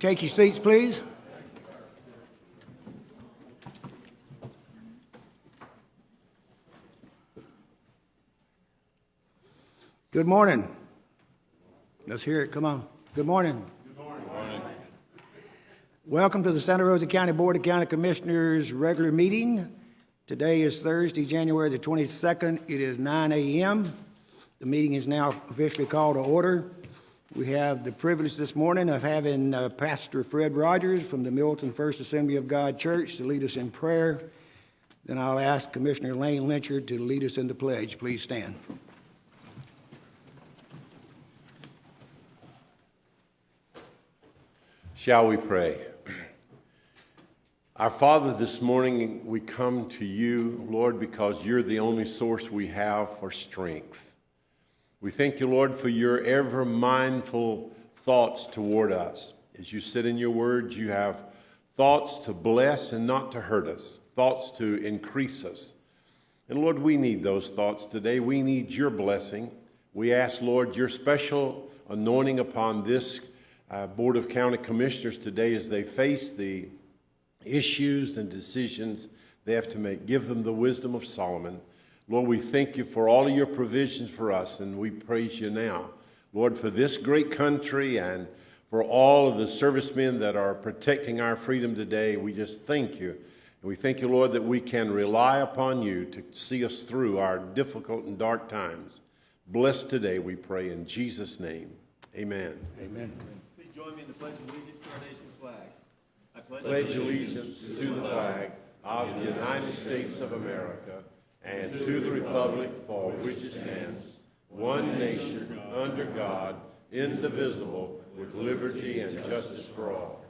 Take your seats, please. Good morning. Let's hear it. Come on. Good morning. Good morning. Welcome to the Santa Rosa County Board of County Commissioners regular meeting. Today is Thursday, January the 22nd. It is 9 a.m. The meeting is now officially called to order. We have the privilege this morning of having Pastor Fred Rogers from the Milton First Assembly of God Church to lead us in prayer. Then I'll ask Commissioner Lane Lyncher to lead us in the pledge. Please stand. Shall we pray? Our Father, this morning we come to you, Lord, because you're the only source we have for strength. We thank you, Lord, for your ever mindful thoughts toward us. As you said in your words, you have thoughts to bless and not to hurt us, thoughts to increase us. And Lord, we need those thoughts today. We need your blessing. We ask, Lord, your special anointing upon this Board of County Commissioners today as they face the issues and decisions they have to make. Give them the wisdom of Solomon. Lord, we thank you for all of your provisions for us, and we praise you now, Lord, for this great country and for all of the servicemen that are protecting our freedom today. We just thank you. And we thank you, Lord, that we can rely upon you to see us through our difficult and dark times. Bless today, we pray, in Jesus' name. Amen. Amen. Join me in the Pledge of Allegiance to our nation's flag. I Pledge allegiance to the flag of the United States of America and to the republic for which it stands, one nation, under God, indivisible, with liberty and justice for all.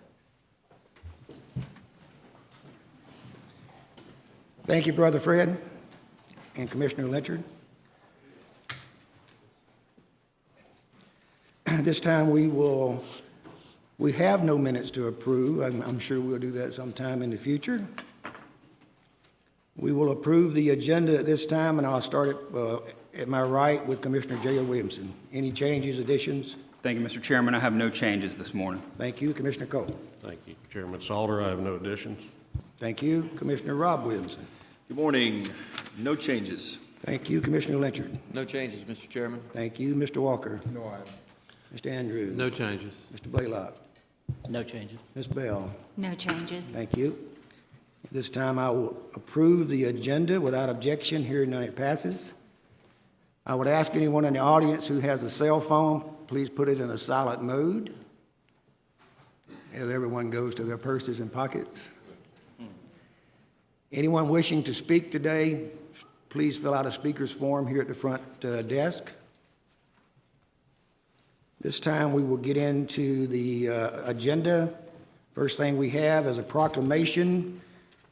Thank you, Brother Fred and Commissioner Lyncher. This time we have no minutes to approve. I'm sure we'll do that sometime in the future. We will approve the agenda at this time, and I'll start it at my right with Commissioner J.O. Williamson. Any changes, additions? Thank you, Mr. Chairman. I have no changes this morning. Thank you, Commissioner Cole. Thank you, Chairman Salter. I have no additions. Thank you, Commissioner Rob Williamson. Good morning. No changes. Thank you, Commissioner Lyncher. No changes, Mr. Chairman. Thank you, Mr. Walker. No items. Mr. Andrews. No changes. Mr. Blaylock. No changes. Ms. Bell. No changes. Thank you. This time I will approve the agenda without objection. Hearing none, it passes. I would ask anyone in the audience who has a cell phone, please put it in a silent mode as everyone goes to their purses and pockets. Anyone wishing to speak today, please fill out a speaker's form here at the front desk. This time we will get into the agenda. First thing we have is a proclamation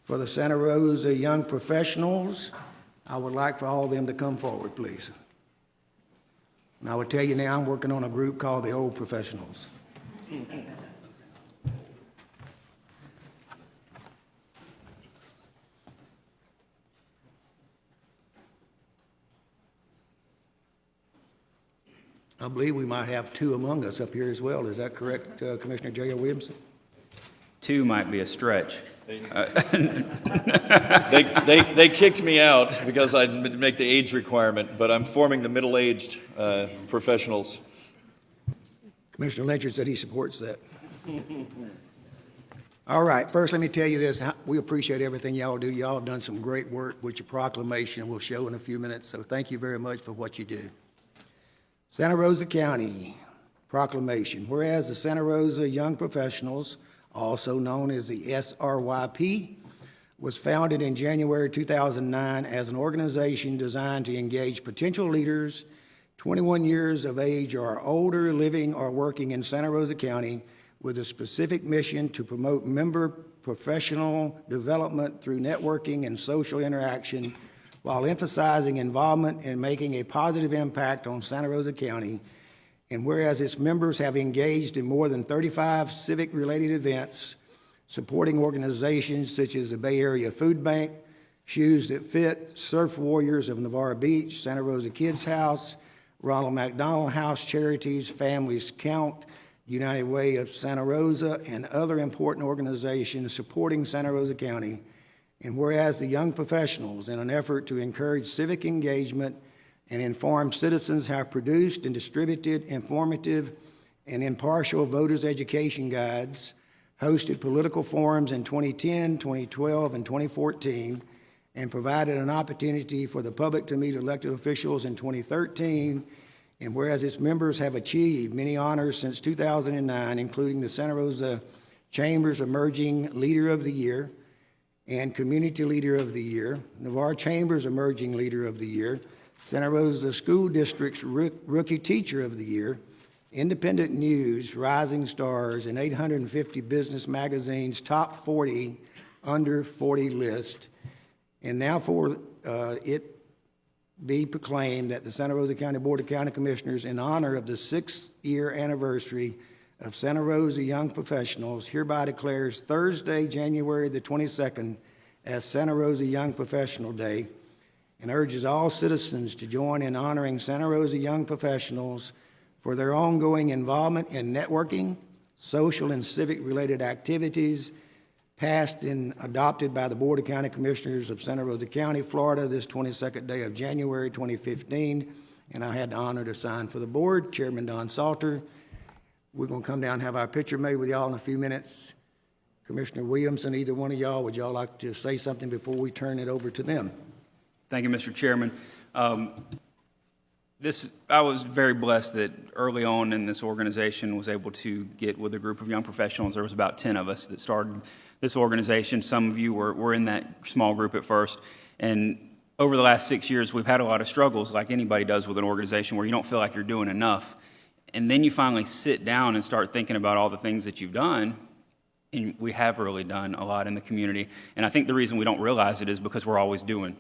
for the Santa Rosa Young Professionals. I would like for all of them to come forward, please. And I will tell you now, I'm working on a group called the Old Professionals. I believe we might have two among us up here as well. Is that correct, Commissioner J.O. Williamson? Two might be a stretch. They kicked me out because I didn't make the age requirement, but I'm forming the middle-aged professionals. Commissioner Lyncher said he supports that. All right, first let me tell you this. We appreciate everything y'all do. Y'all have done some great work with your proclamation. We'll show in a few minutes, so thank you very much for what you do. Santa Rosa County proclamation. Whereas the Santa Rosa Young Professionals, also known as the SRYP, was founded in January 2009 as an organization designed to engage potential leaders 21 years of age or older living or working in Santa Rosa County with a specific mission to promote member professional development through networking and social interaction while emphasizing involvement in making a positive impact on Santa Rosa County. And whereas its members have engaged in more than 35 civic-related events, supporting organizations such as the Bay Area Food Bank, Shoes That Fit, Surf Warriors of Navarre Beach, Santa Rosa Kids House, Ronald McDonald House Charities, Families Count, United Way of Santa Rosa, and other important organizations supporting Santa Rosa County. And whereas the young professionals, in an effort to encourage civic engagement and inform citizens, have produced and distributed informative and impartial voters' education guides, hosted political forums in 2010, 2012, and 2014, and provided an opportunity for the public to meet elected officials in 2013. And whereas its members have achieved many honors since 2009, including the Santa Rosa Chamber's Emerging Leader of the Year and Community Leader of the Year, Navarre Chamber's Emerging Leader of the Year, Santa Rosa School District's Rookie Teacher of the Year, Independent News, Rising Stars, and 850 Business Magazine's Top 40 Under 40 list. And now for it be proclaimed that the Santa Rosa County Board of County Commissioners, in honor of the 6th-year anniversary of Santa Rosa Young Professionals, hereby declares Thursday, January the 22nd, as Santa Rosa Young Professional Day, and urges all citizens to join in honoring Santa Rosa Young Professionals for their ongoing involvement in networking, social and civic-related activities, passed and adopted by the Board of County Commissioners of Santa Rosa County, Florida, this 22nd day of January 2015, and I had the honor to sign for the board, Chairman Don Salter. We're going to come down and have our picture made with y'all in a few minutes. Commissioner Williamson, either one of y'all, would y'all like to say something before we turn it over to them? Thank you, Mr. Chairman. I was very blessed that early on in this organization was able to get with a group of young professionals. There was about 10 of us that started this organization. Some of you were in that small group at first. And over the last 6 years, we've had a lot of struggles, like anybody does with an organization, where you don't feel like you're doing enough. And then you finally sit down and start thinking about all the things that you've done. And we have really done a lot in the community. And I think the reason we don't realize it is because we're always doing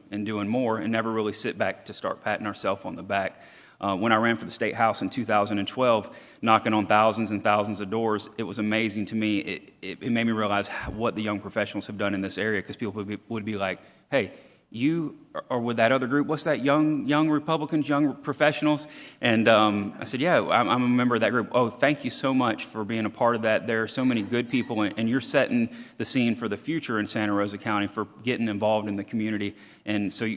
more and never really sit back to start patting ourselves on the back. When I ran for the State House in 2012, knocking on thousands and thousands of doors, it was amazing to me. It made me realize what the young professionals have done in this area, because people would be like, hey, you are with that other group? What's that, young Republicans, young professionals? And I said, yeah, I'm a member of that group. Oh, thank you so much for being a part of that. There are so many good people, and you're setting the scene for the future in Santa Rosa County for getting involved in the community. And so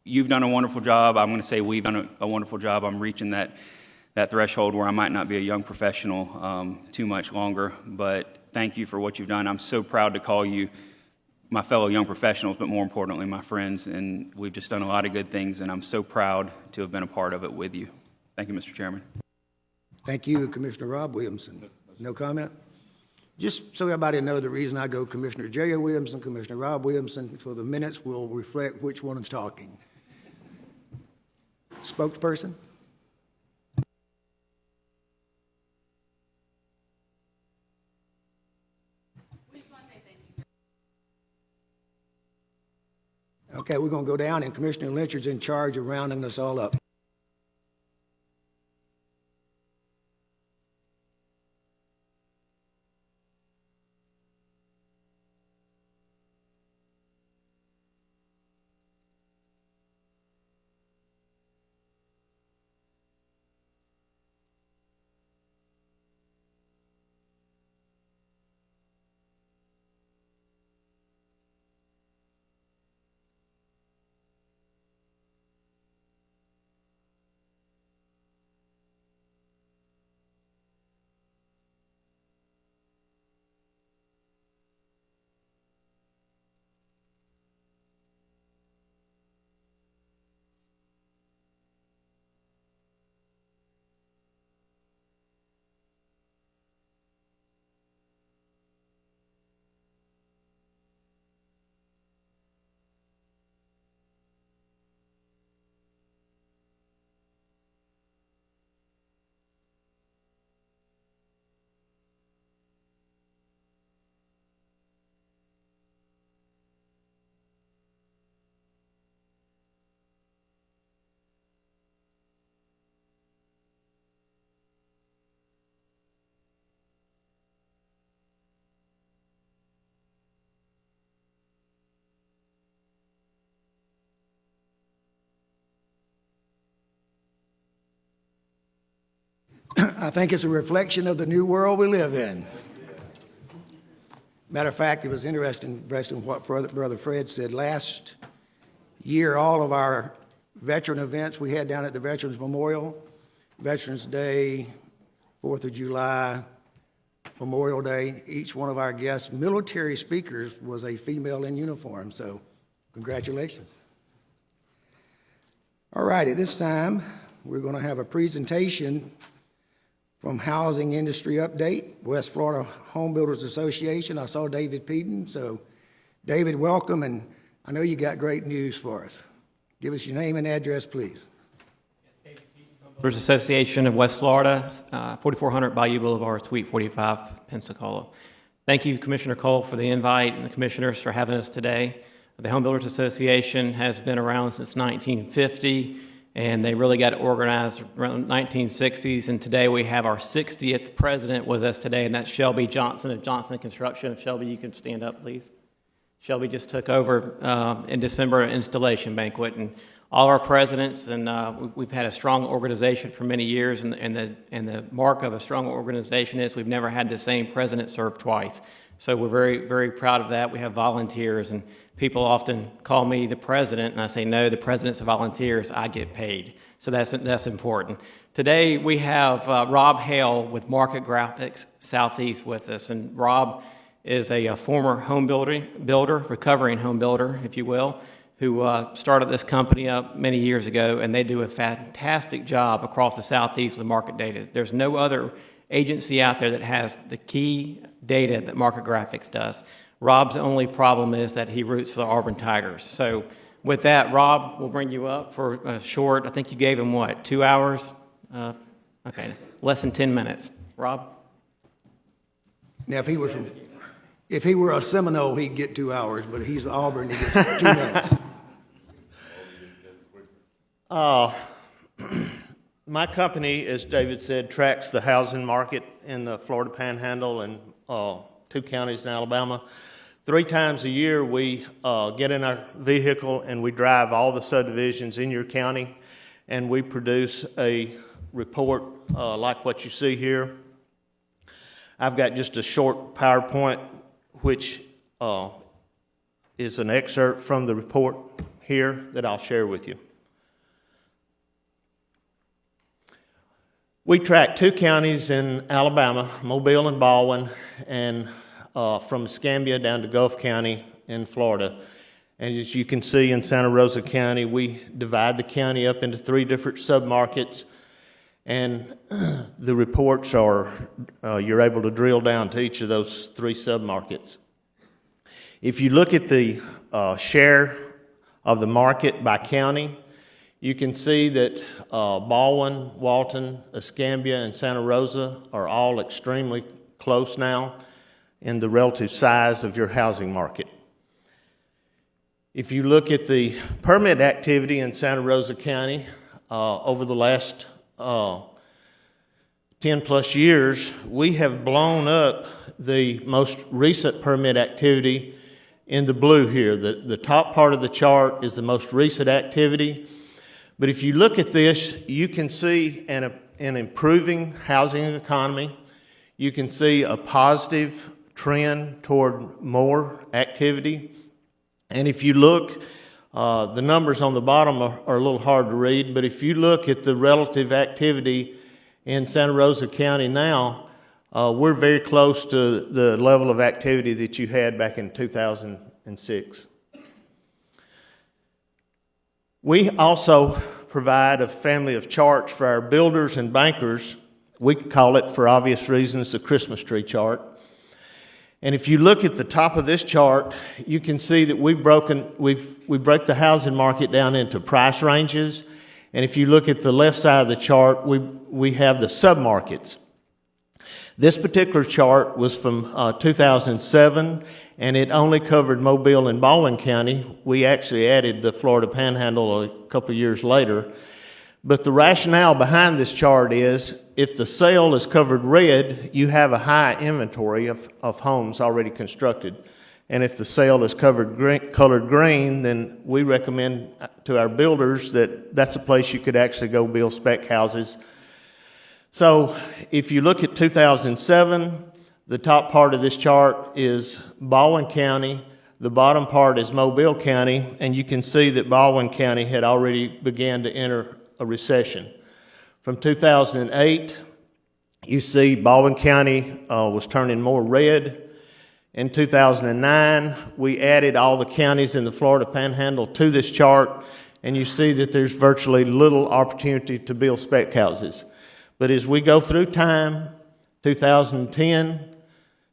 you've done a wonderful job. I'm going to say we've done a wonderful job. I'm reaching that threshold where I might not be a young professional too much longer. But thank you for what you've done. I'm so proud to call you my fellow young professionals, but more importantly, my friends. And we've just done a lot of good things, and I'm so proud to have been a part of it with you. Thank you, Mr. Chairman. Thank you, Commissioner Rob Williamson. No comment? Just so everybody knows, the reason I go Commissioner Jerry Williamson, Commissioner Rob Williamson, for the minutes will reflect which one is talking. Spokesperson? Okay, we're going to go down, and Commissioner Lynch is in charge of rounding us all up. I think it's a reflection of the new world we live in. Matter of fact, it was interesting what Brother Fred said. Last year, all of our veteran events we had down at the Veterans Memorial, Veterans Day, 4th of July, Memorial Day, each one of our guest military speakers was a female in uniform, so congratulations. All right, at this time, we're going to have a presentation from Housing Industry Update, West Florida Home Builders Association. I saw David Peden, so David, welcome, and I know you got great news for us. Give us your name and address, please. Builders Association of West Florida, 4400 Bayou Boulevard, Suite 45, Pensacola. Thank you, Commissioner Cole, for the invite, and the commissioners for having us today. The Home Builders Association has been around since 1950, and they really got organized around the 1960s, and today we have our 60th president with us today, and that's Shelby Johnson of Johnson Construction. Shelby, you can stand up, please. Shelby just took over in December installation banquet, and all our presidents, and we've had a strong organization for many years, and the mark of a strong organization is we've never had the same president serve twice. So we're very, very proud of that. We have volunteers, and people often call me the president, and I say, no, the president's volunteers, I get paid. So that's important. Today we have Rob Hale with Market Graphics Southeast with us, and Rob is a former home builder, recovering home builder, if you will, who started this company up many years ago, and they do a fantastic job across the Southeast with market data. There's no other agency out there that has the key data that Market Graphics does. Rob's only problem is that he roots for the Auburn Tigers. So with that, Rob, we'll bring you up for a short, I think you gave him what, 2 hours? Okay, less than 10 minutes. Rob? Now, if he were a Seminole, he'd get 2 hours, but he's Auburn, he gets 2 minutes. My company, as David said, tracks the housing market in the Florida Panhandle and 2 counties in Alabama. 3 times a year, we get in our vehicle and we drive all the subdivisions in your county, and we produce a report like what you see here. I've got just a short PowerPoint, which is an excerpt from the report here that I'll share with you. We track 2 counties in Alabama, Mobile and Baldwin, and from Escambia down to Gulf County in Florida. And as you can see in Santa Rosa County, we divide the county up into 3 different submarkets, and the reports are, you're able to drill down to each of those 3 submarkets. If you look at the share of the market by county, you can see that Baldwin, Walton, Escambia, and Santa Rosa are all extremely close now in the relative size of your housing market. If you look at the permit activity in Santa Rosa County over the last 10 plus years, we have blown up the most recent permit activity in the blue here. The top part of the chart is the most recent activity. But if you look at this, you can see an improving housing economy. You can see a positive trend toward more activity. And if you look, the numbers on the bottom are a little hard to read, but if you look at the relative activity in Santa Rosa County now, we're very close to the level of activity that you had back in 2006. We also provide a family of charts for our builders and bankers. We call it, for obvious reasons, the Christmas tree chart. And if you look at the top of this chart, you can see that we break the housing market down into price ranges. And if you look at the left side of the chart, we have the submarkets. This particular chart was from 2007, and it only covered Mobile and Baldwin County. We actually added the Florida Panhandle a couple of years later. But the rationale behind this chart is if the sale is covered red, you have a high inventory of homes already constructed. And if the sale is colored green, then we recommend to our builders that that's a place you could actually go build spec houses. So if you look at 2007, the top part of this chart is Baldwin County, the bottom part is Mobile County, and you can see that Baldwin County had already began to enter a recession. From 2008, you see Baldwin County was turning more red. In 2009, we added all the counties in the Florida Panhandle to this chart, and you see that there's virtually little opportunity to build spec houses. But as we go through time, 2010,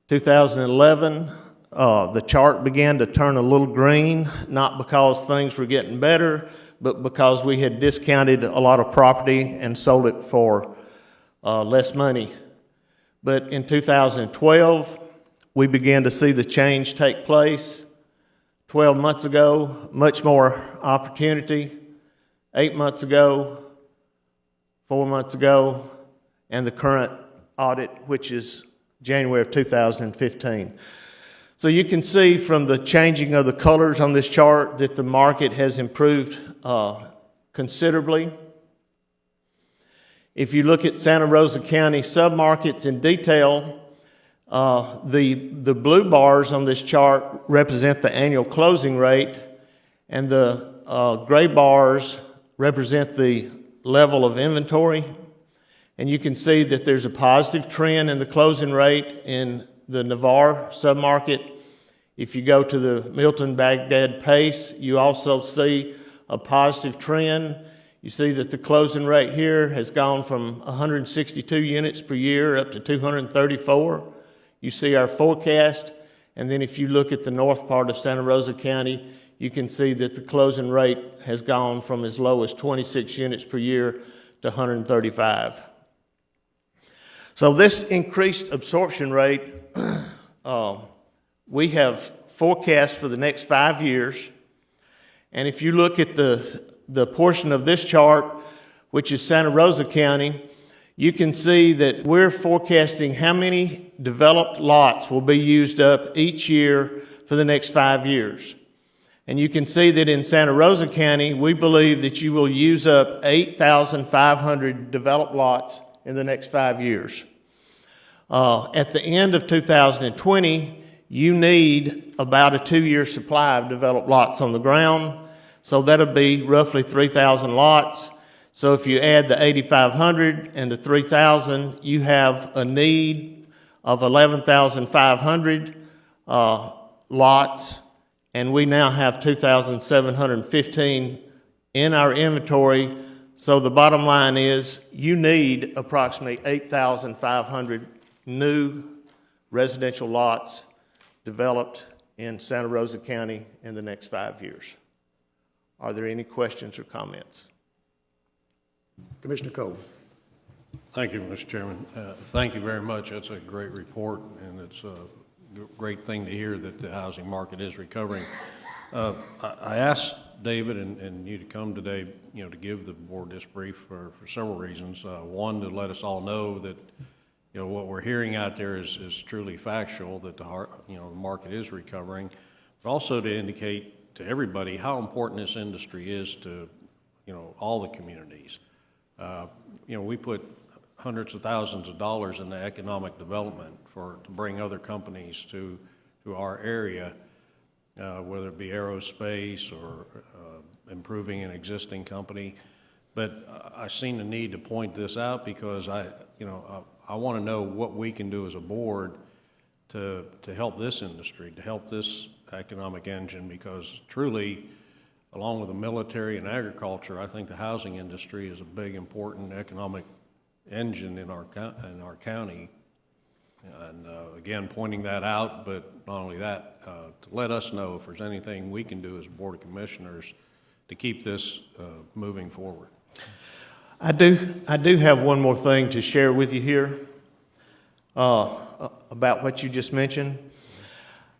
2011, the chart began to turn a little green, not because things were getting better, but because we had discounted a lot of property and sold it for less money. But in 2012, we began to see the change take place. 12 months ago, much more opportunity. 8 months ago, 4 months ago, and the current audit, which is January of 2015. So you can see from the changing of the colors on this chart that the market has improved considerably. If you look at Santa Rosa County submarkets in detail, the blue bars on this chart represent the annual closing rate, and the gray bars represent the level of inventory. And you can see that there's a positive trend in the closing rate in the Navarre submarket. If you go to the Milton, Baghdad, Pace, you also see a positive trend. You see that the closing rate here has gone from 162 units per year up to 234. You see our forecast, and then if you look at the north part of Santa Rosa County, you can see that the closing rate has gone from as low as 26 units per year to 135. So this increased absorption rate, we have forecast for the next 5 years. And if you look at the portion of this chart, which is Santa Rosa County, you can see that we're forecasting how many developed lots will be used up each year for the next 5 years. And you can see that in Santa Rosa County, we believe that you will use up 8,500 developed lots in the next 5 years. At the end of 2020, you need about a 2-year supply of developed lots on the ground. So that'll be roughly 3,000 lots. So if you add the 8,500 and the 3,000, you have a need of 11,500 lots, and we now have 2,715 in our inventory. So the bottom line is you need approximately 8,500 new residential lots developed in Santa Rosa County in the next 5 years. Are there any questions or comments? Commissioner Cole. Thank you, Mr. Chairman. Thank you very much. That's a great report, and it's a great thing to hear that the housing market is recovering. I asked David and you to come today, to give the board this brief for several reasons. One, to let us all know that, what we're hearing out there is truly factual, that the market is recovering, but also to indicate to everybody how important this industry is to, all the communities. We put hundreds of thousands of dollars into economic development to bring other companies to our area, whether it be aerospace or improving an existing company. But I seen the need to point this out because I want to know what we can do as a board to help this industry, to help this economic engine, because truly, along with the military and agriculture, I think the housing industry is a big, important economic engine in our county. And again, pointing that out, but not only that, to let us know if there's anything we can do as Board of Commissioners to keep this moving forward. I do have one more thing to share with you here about what you just mentioned.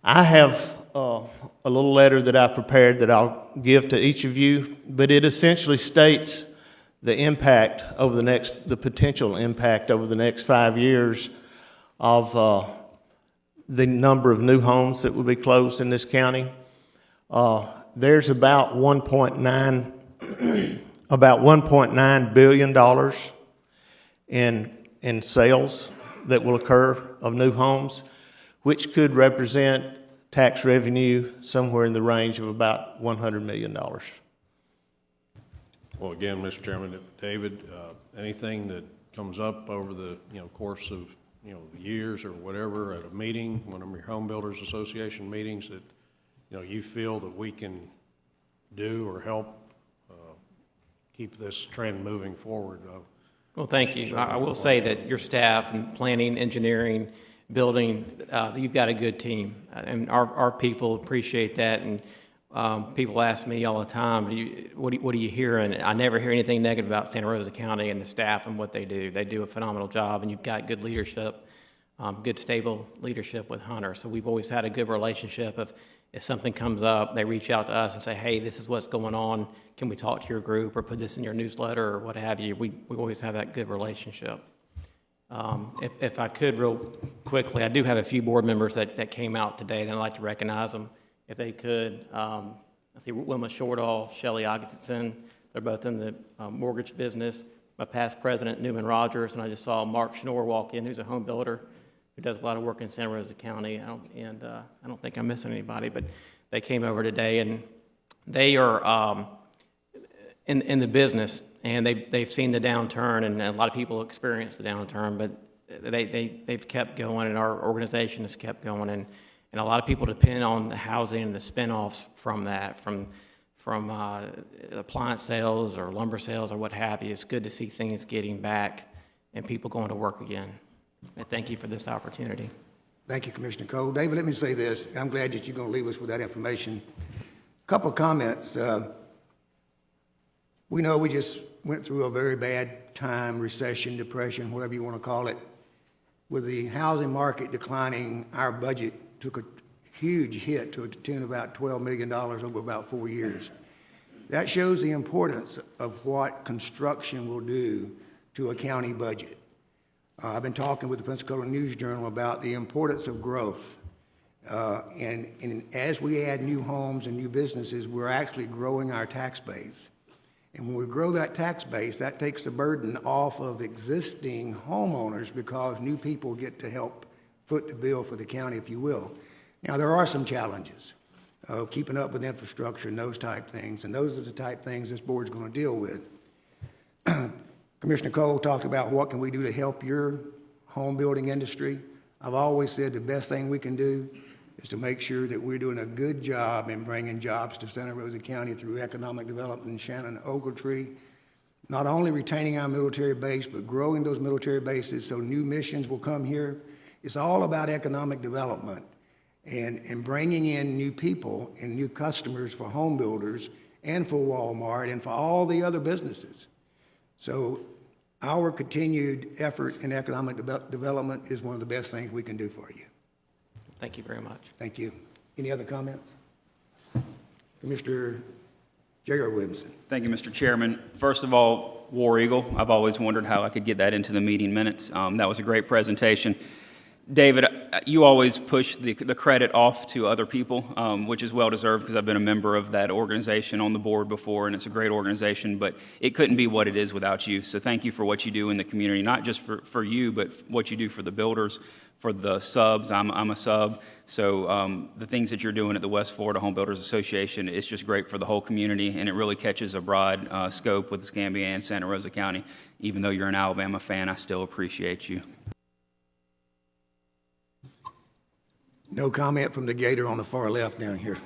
I have a little letter that I prepared that I'll give to each of you, but it essentially states the impact over the potential impact over the next 5 years of the number of new homes that will be closed in this county. There's about $1.9 billion in in sales that will occur of new homes, which could represent tax revenue somewhere in the range of about $100 million. Well, again, Mr. Chairman, David, anything that comes up over the, course of, years or whatever at a meeting, one of your Home Builders Association meetings that, you feel that we can do or help keep this trend moving forward? Well, thank you. I will say that your staff and planning, engineering, building, you've got a good team, and our people appreciate that. And people ask me all the time, what do you hear? And I never hear anything negative about Santa Rosa County and the staff and what they do. They do a phenomenal job, and you've got good leadership, good stable leadership with Hunter. So we've always had a good relationship. If something comes up, they reach out to us and say, hey, this is what's going on. Can we talk to your group or put this in your newsletter or what have you? We always have that good relationship. If I could real quickly, I do have a few board members that came out today, and I'd like to recognize them if they could. I see Wilma Shortall, Shelley Ogdenson. They're both in the mortgage business. My past president, Newman Rogers, and I just saw Mark Schnorr walk in, who's a home builder who does a lot of work in Santa Rosa County. I don't think I'm missing anybody, but they came over today, and they are in the business, and they've seen the downturn, and a lot of people experience the downturn, but they've kept going, and our organization has kept going, and a lot of people depend on the housing and the spinoffs from that, from appliance sales or lumber sales or what have you. It's good to see things getting back and people going to work again. And thank you for this opportunity. Thank you, Commissioner Cole. David, let me say this. I'm glad that you're going to leave us with that information. A couple of comments. We know we just went through a very bad time, recession, depression, whatever you want to call it. With the housing market declining, our budget took a huge hit to a tune of about $12 million over about 4 years. That shows the importance of what construction will do to a county budget. I've been talking with the Pensacola News-Journal about the importance of growth. And as we add new homes and new businesses, we're actually growing our tax base. And when we grow that tax base, that takes the burden off of existing homeowners because new people get to help foot the bill for the county, if you will. Now, there are some challenges, keeping up with infrastructure and those type things, and those are the type things this board's going to deal with. Commissioner Cole talked about what can we do to help your home building industry. I've always said the best thing we can do is to make sure that we're doing a good job in bringing jobs to Santa Rosa County through economic development in Shannon and Ogletree, not only retaining our military base, but growing those military bases so new missions will come here. It's all about economic development and bringing in new people and new customers for home builders and for Walmart and for all the other businesses. So our continued effort in economic development is one of the best things we can do for you. Thank you very much. Thank you. Any other comments? Commissioner J.R. Williamson. Thank you, Mr. Chairman. First of all, War Eagle, I've always wondered how I could get that into the meeting minutes. That was a great presentation. David, you always push the credit off to other people, which is well-deserved because I've been a member of that organization on the board before, and it's a great organization, but it couldn't be what it is without you. So thank you for what you do in the community, not just for you, but what you do for the builders, for the subs. I'm a sub. So the things that you're doing at the West Florida Home Builders Association, it's just great for the whole community, and it really catches a broad scope with Escambia and Santa Rosa County. Even though you're an Alabama fan, I still appreciate you. No comment from the gator on the far left down here.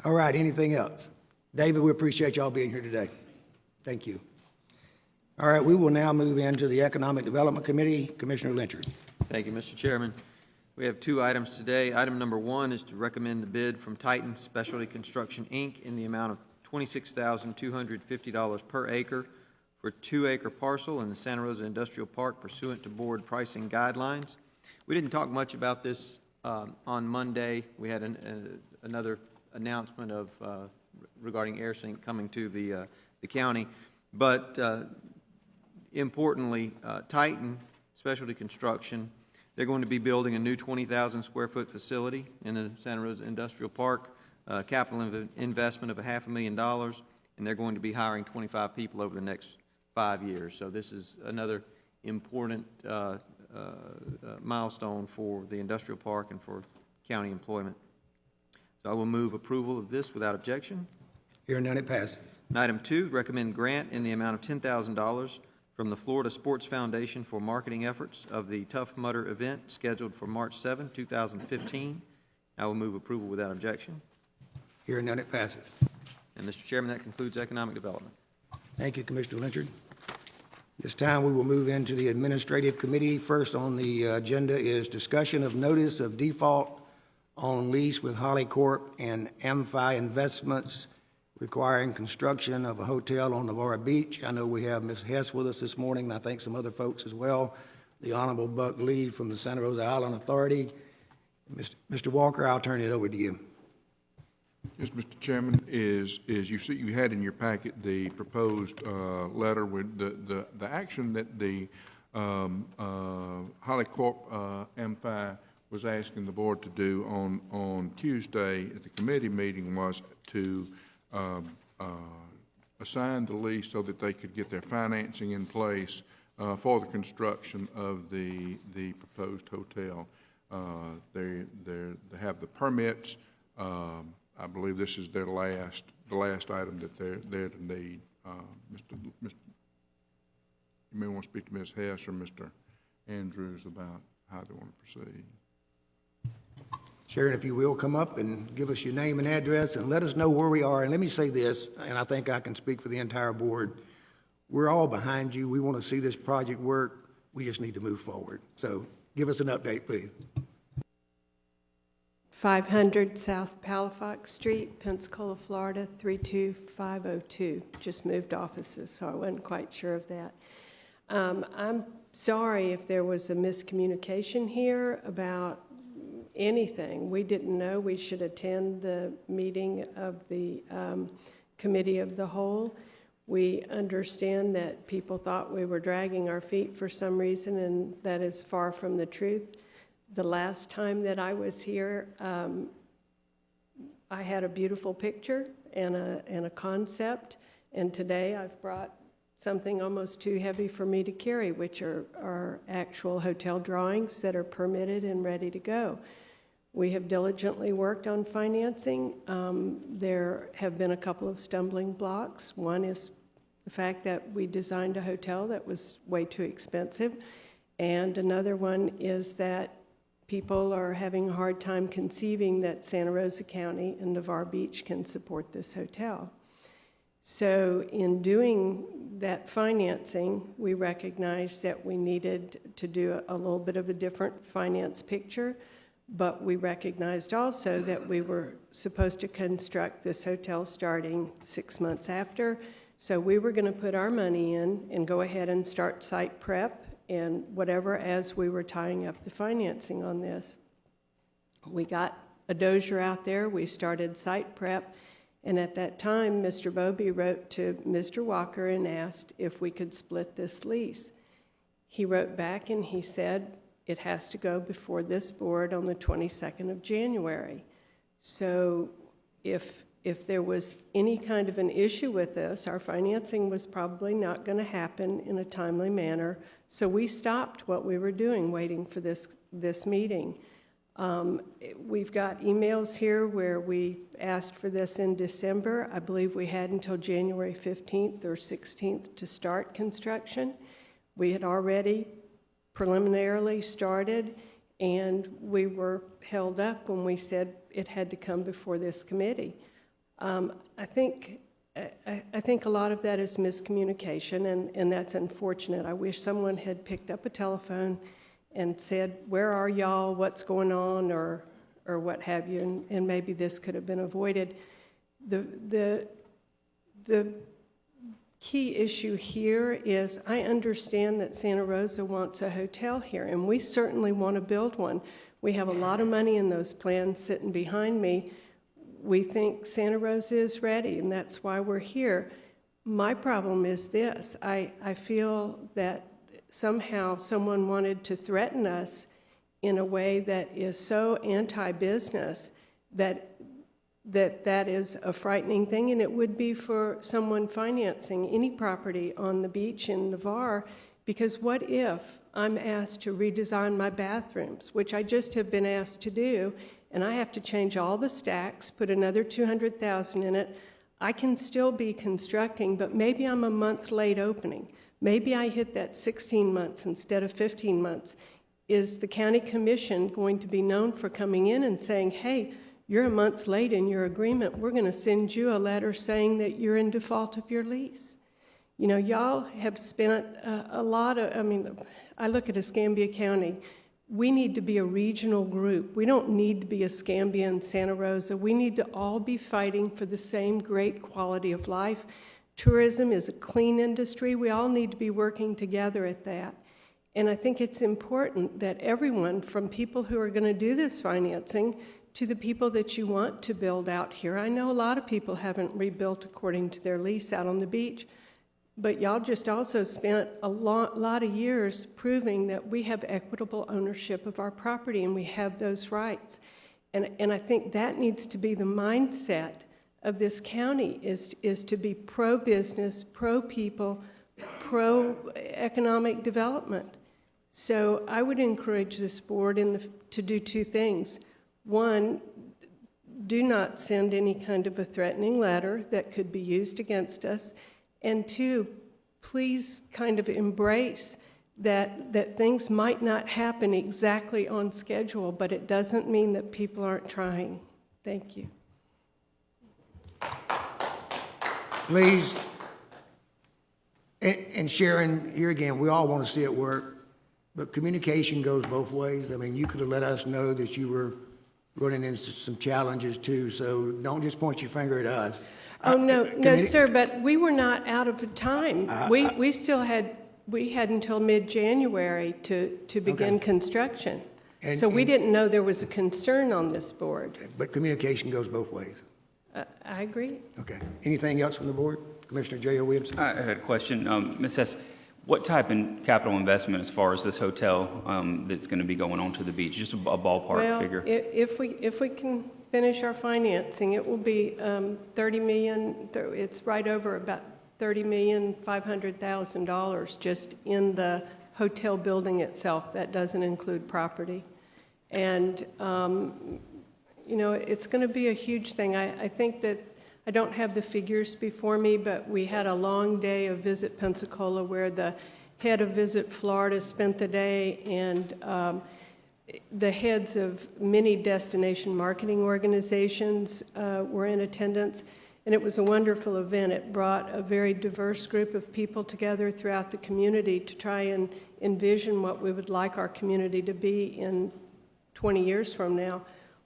All right, anything else? David, we appreciate y'all being here today. Thank you. All right, we will now move into the Economic Development Committee. Commissioner Lynchard. Thank you, Mr. Chairman. We have two items today. Item number one is to recommend the bid from Titan Specialty Construction, Inc. in the amount of $26,250 per acre for a 2-acre parcel in the Santa Rosa Industrial Park pursuant to board pricing guidelines. We didn't talk much about this on Monday. We had another announcement of regarding AirSync coming to the county. But importantly, Titan Specialty Construction, they're going to be building a new 20,000 square foot facility in the Santa Rosa Industrial Park, capital investment of $500,000, and they're going to be hiring 25 people over the next 5 years. So this is another important milestone for the industrial park and for county employment. So I will move approval of this without objection. Hearing none, it passes. And item 2, recommend grant in the amount of $10,000 from the Florida Sports Foundation for marketing efforts of the Tough Mudder event scheduled for March 7, 2015. I will move approval without objection. Hearing none, it passes. And Mr. Chairman, that concludes economic development. Thank you, Commissioner Lynchard. This time, we will move into the Administrative Committee. First on the agenda is discussion of notice of default on lease with Holly Corp. and Amfi Investments requiring construction of a hotel on Navarre Beach. I know we have Ms. Hess with us this morning, and I think some other folks as well. The Honorable Buck Lee from the Santa Rosa Island Authority. Mr. Walker, I'll turn it over to you. Yes, Mr. Chairman, is you see, you had in your packet the proposed letter with the action that the Holly Corp. Amfi was asking the board to do on Tuesday at the committee meeting was to assign the lease so that they could get their financing in place for the construction of the proposed hotel. They have the permits. I believe this is their the last item that they're to need. You may want to speak to Ms. Hess or Mr. Andrews about how they want to proceed. Sharon, if you will, come up and give us your name and address and let us know where we are. And let me say this, and I think I can speak for the entire board. We're all behind you. We want to see this project work. We just need to move forward. So give us an update, please. 500 South Palafox Street, Pensacola, Florida, 32502. Just moved offices, so I wasn't quite sure of that. I'm sorry if there was a miscommunication here about anything. We didn't know we should attend the meeting of the Committee of the Whole. We understand that people thought we were dragging our feet for some reason, and that is far from the truth. The last time that I was here, I had a beautiful picture and a concept, and today I've brought something almost too heavy for me to carry, which are actual hotel drawings that are permitted and ready to go. We have diligently worked on financing. There have been a couple of stumbling blocks. One is the fact that we designed a hotel that was way too expensive, and another one is that people are having a hard time conceiving that Santa Rosa County and Navarre Beach can support this hotel. So in doing that financing, we recognized that we needed to do a little bit of a different finance picture, but we recognized also that we were supposed to construct this hotel starting 6 months after. So we were going to put our money in and go ahead and start site prep and whatever as we were tying up the financing on this. We got a dozier out there, we started site prep, and at that time, Mr. Bobby wrote to Mr. Walker and asked if we could split this lease. He wrote back and he said it has to go before this board on the 22nd of January. So if there was any kind of an issue with this, our financing was probably not going to happen in a timely manner. So we stopped what we were doing, waiting for this meeting. We've got emails here where we asked for this in December. I believe we had until January 15th or 16th to start construction. We had already preliminarily started, and we were held up when we said it had to come before this committee. I think a lot of that is miscommunication, and that's unfortunate. I wish someone had picked up a telephone and said, where are y'all, what's going on, or what have you, and maybe this could have been avoided. The key issue here is I understand that Santa Rosa wants a hotel here, and we certainly want to build one. We have a lot of money in those plans sitting behind me. We think Santa Rosa is ready, and that's why we're here. My problem is this. I feel that somehow someone wanted to threaten us in a way that is so anti-business that that is a frightening thing, and it would be for someone financing any property on the beach in Navarre, because what if I'm asked to redesign my bathrooms, which I just have been asked to do, and I have to change all the stacks, put another $200,000 in it. I can still be constructing, but maybe I'm a month late opening. Maybe I hit that 16 months instead of 15 months. Is the county commission going to be known for coming in and saying, hey, you're a month late in your agreement, we're going to send you a letter saying that you're in default of your lease? You know, y'all have spent a lot of, I look at Escambia County. We need to be a regional group. We don't need to be Escambia and Santa Rosa. We need to all be fighting for the same great quality of life. Tourism is a clean industry. We all need to be working together at that. And I think it's important that everyone, from people who are going to do this financing to the people that you want to build out here. I know a lot of people haven't rebuilt according to their lease out on the beach, but y'all just also spent a lot of years proving that we have equitable ownership of our property and we have those rights. And I think that needs to be the mindset of this county, is to be pro-business, pro-people, pro-economic development. So I would encourage this board to do two things. One, do not send any kind of a threatening letter that could be used against us. And two, please kind of embrace that things might not happen exactly on schedule, but it doesn't mean that people aren't trying. Thank you. Please, and Sharon, here again, we all want to see it work, but communication goes both ways. I mean, you could have let us know that you were running into some challenges too, so don't just point your finger at us. Oh, no, sir, but we were not out of time. We still had until mid-January to begin construction. So we didn't know there was a concern on this board. But communication goes both ways. I agree. Okay. Anything else from the board? Commissioner J.O. Williams? I had a question. Ms. Hess, what type of capital investment as far as this hotel that's going to be going on to the beach? Just a ballpark figure. Well, if we can finish our financing, it will be $30 million. It's right over about $30,500,000 just in the hotel building itself. That doesn't include property. And, you know, it's going to be a huge thing. I think that I don't have the figures before me, but we had a long day of Visit Pensacola where the head of Visit Florida spent the day, and the heads of many destination marketing organizations were in attendance. And it was a wonderful event. It brought a very diverse group of people together throughout the community to try and envision what we would like our community to be in 20 years from now.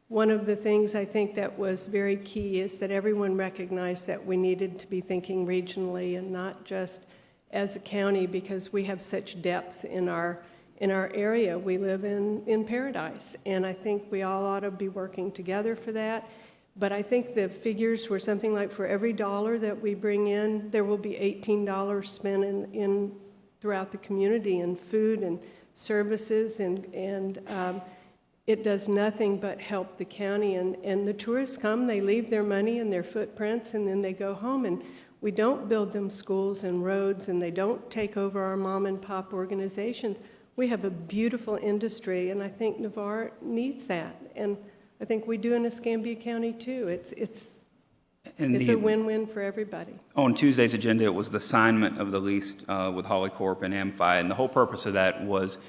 One of the things I think that was very key is that everyone recognized that we needed to be thinking regionally and not just as a county, because we have such depth in our area. We live in paradise, and I think we all ought to be working together for that. But I think the figures were something like for every dollar that we bring in, there will be $18 spent in throughout the community in food and services, and it does nothing but help the county. And the tourists come, they leave their money and their footprints, and then they go home. And we don't build them schools and roads, and they don't take over our mom and pop organizations. We have a beautiful industry, and I think Navarre needs that. And I think we do in Escambia County too. It's a win-win for everybody. On Tuesday's agenda, it was the assignment of the lease with Holly Corp and Amfi, and the whole purpose of that was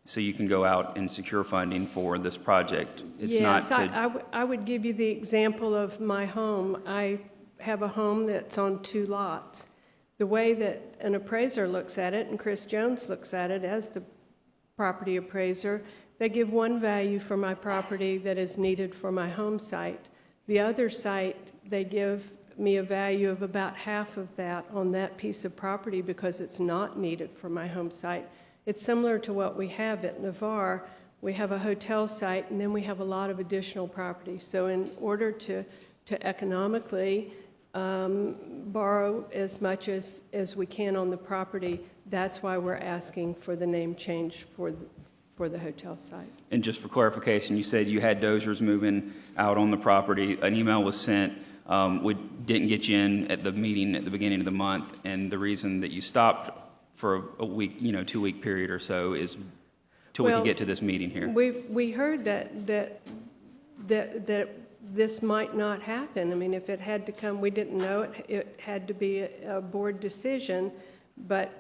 so you can go out and secure funding for this project. It's yes, not to... I would give you the example of my home. I have a home that's on 2 lots. The way that an appraiser looks at it, and Chris Jones looks at it as the property appraiser, they give one value for my property that is needed for my home site. The other site, they give me a value of about half of that on that piece of property because it's not needed for my home site. It's similar to what we have at Navarre. We have a hotel site, and then we have a lot of additional property. So in order to economically borrow as much as we can on the property, that's why we're asking for the name change for for the hotel site. And just for clarification, you said you had dozers moving out on the property. An email was sent. We didn't get you in at the meeting at the beginning of the month, and the reason that you stopped for a week, 2-week period or so is till we Well, could get to this meeting here. We heard that this might not happen. I mean, if it had to come, we didn't know it had to be a board decision, but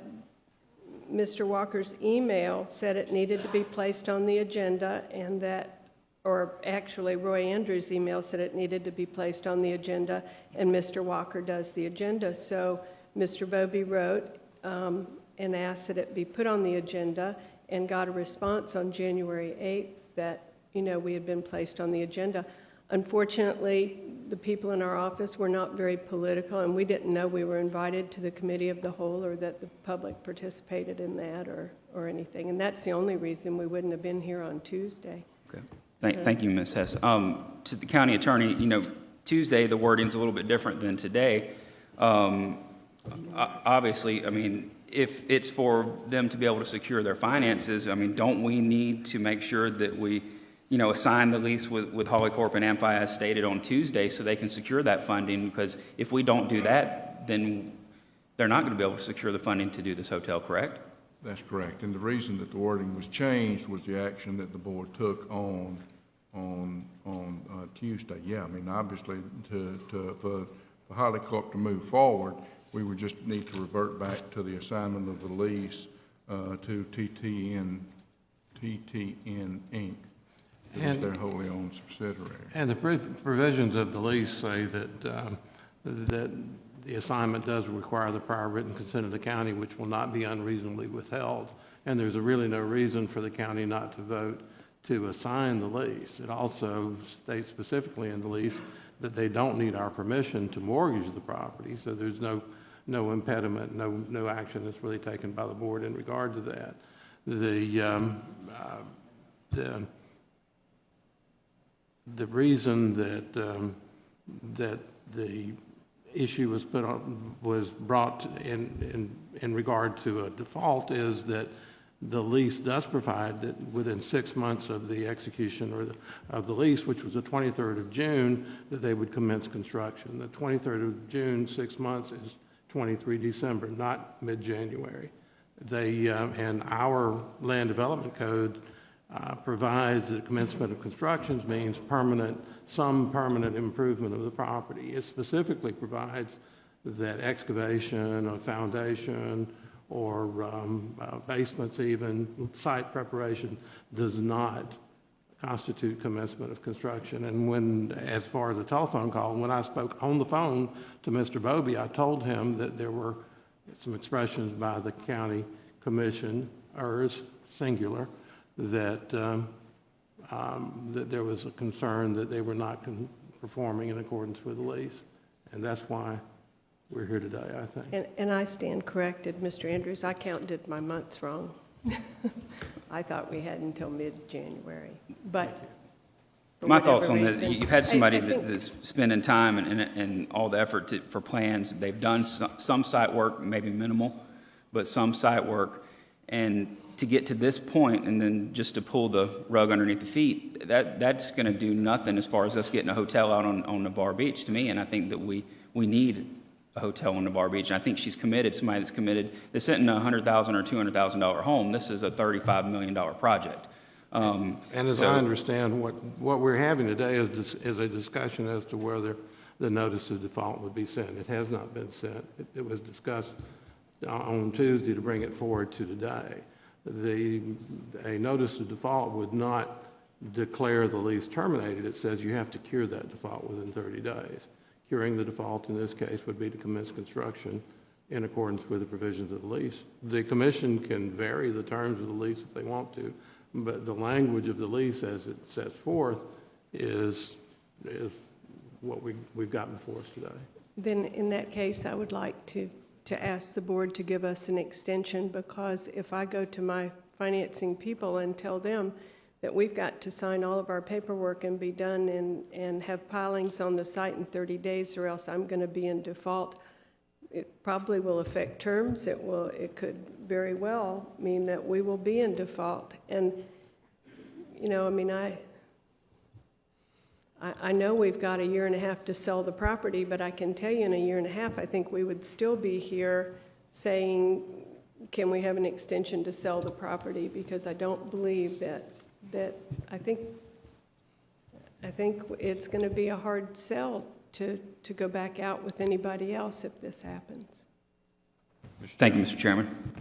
Mr. Walker's email said it needed to be placed on the agenda, and that, or actually Roy Andrews' email said it needed to be placed on the agenda, and Mr. Walker does the agenda. So Mr. Bobby wrote and asked that it be put on the agenda, and got a response on January 8th that, we had been placed on the agenda. Unfortunately, the people in our office were not very political, and we didn't know we were invited to the committee of the whole or that the public participated in that or anything. And that's the only reason we wouldn't have been here on Tuesday. Okay. Thank you, Ms. Hess. To the county attorney, Tuesday, the wording's a little bit different than today. Obviously, I mean, if it's for them to be able to secure their finances, I mean, don't we need to make sure that we, assign the lease with Holly Corp and Amphi as stated on Tuesday so they can secure that funding? Because if we don't do that, then they're not going to be able to secure the funding to do this hotel, correct? That's correct. And the reason that the wording was changed was the action that the board took on Tuesday. Yeah, I mean, obviously, for Holly Corp to move forward, we would just need to revert back to the assignment of the lease to TTN Inc., which is their wholly owned subsidiary. And the provisions of the lease say that the assignment does require the prior written consent of the county, which will not be unreasonably withheld. And there's really no reason for the county not to vote to assign the lease. It also states specifically in the lease that they don't need our permission to mortgage the property, so there's no impediment, no action that's really taken by the board in regard to that. The reason that the issue was brought in regard to a default is that the lease does provide that within 6 months of the execution of the lease, which was the 23rd of June, that they would commence construction. The 23rd of June, 6 months, is 23 December, not mid-January. And our land development code provides that commencement of constructions means some permanent improvement of the property. It specifically provides that excavation of foundation or basements, even site preparation, does not constitute commencement of construction. And as far as the telephone call, when I spoke on the phone to Mr. Bobby, I told him that there were some expressions by the county commissioners, singular, that there was a concern that they were not performing in accordance with the lease. And that's why we're here today, I think. And I stand corrected, Mr. Andrews. I counted my months wrong. I thought we had until mid-January, but for My whatever thoughts on this, reason, you've had somebody I think- that's spending time and all the effort for plans. They've done some site work, maybe minimal, but some site work. And to get to this point and then just to pull the rug underneath the feet, that's going to do nothing as far as us getting a hotel out on Navarre Beach to me. And I think that we need a hotel on Navarre Beach. And I think she's committed, somebody that's committed, that's sitting in a $100,000 or $200,000 home. This is a $35 million project. And as I understand, what we're having today is a discussion as to whether the notice of default would be sent. It has not been sent. It was discussed on Tuesday to bring it forward to today. A notice of default would not declare the lease terminated. It says you have to cure that default within 30 days. Curing the default in this case would be to commence construction in accordance with the provisions of the lease. The commission can vary the terms of the lease if they want to, but the language of the lease as it sets forth is what we've got before us today. Then in that case, I would like to ask the board to give us an extension, because if I go to my financing people and tell them that we've got to sign all of our paperwork and be done and have pilings on the site in 30 days or else I'm going to be in default, it probably will affect terms. It could very well mean that we will be in default. And you know, I mean, I know we've got a year and a half to sell the property, but I can tell you in a year and a half, I think we would still be here saying, can we have an extension to sell the property? Because I don't believe that I think it's going to be a hard sell to go back out with anybody else if this happens. Thank you, Mr. Chairman.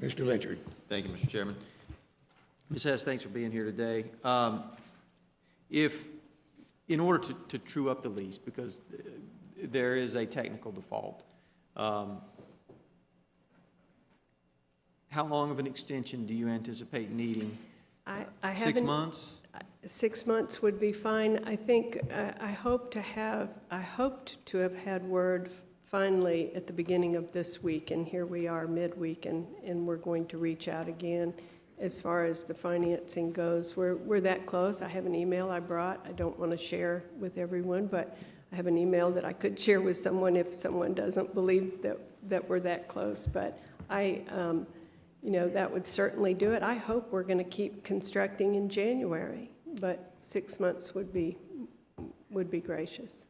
Mr. Lynchard. Thank you, Mr. Chairman. Ms. Hess, thanks for being here today. If, in order to true up the lease, because there is a technical default, how long of an extension do you anticipate needing? I 6 months? 6 months would be fine. I think, I hoped to have had word finally at the beginning of this week, and here we are midweek, and we're going to reach out again as far as the financing goes. We're that close. I have an email I brought. I don't want to share with everyone, but I have an email that I could share with someone if someone doesn't believe that we're that close. But you know, that would certainly do it. I hope we're going to keep constructing in January, but 6 months would be gracious.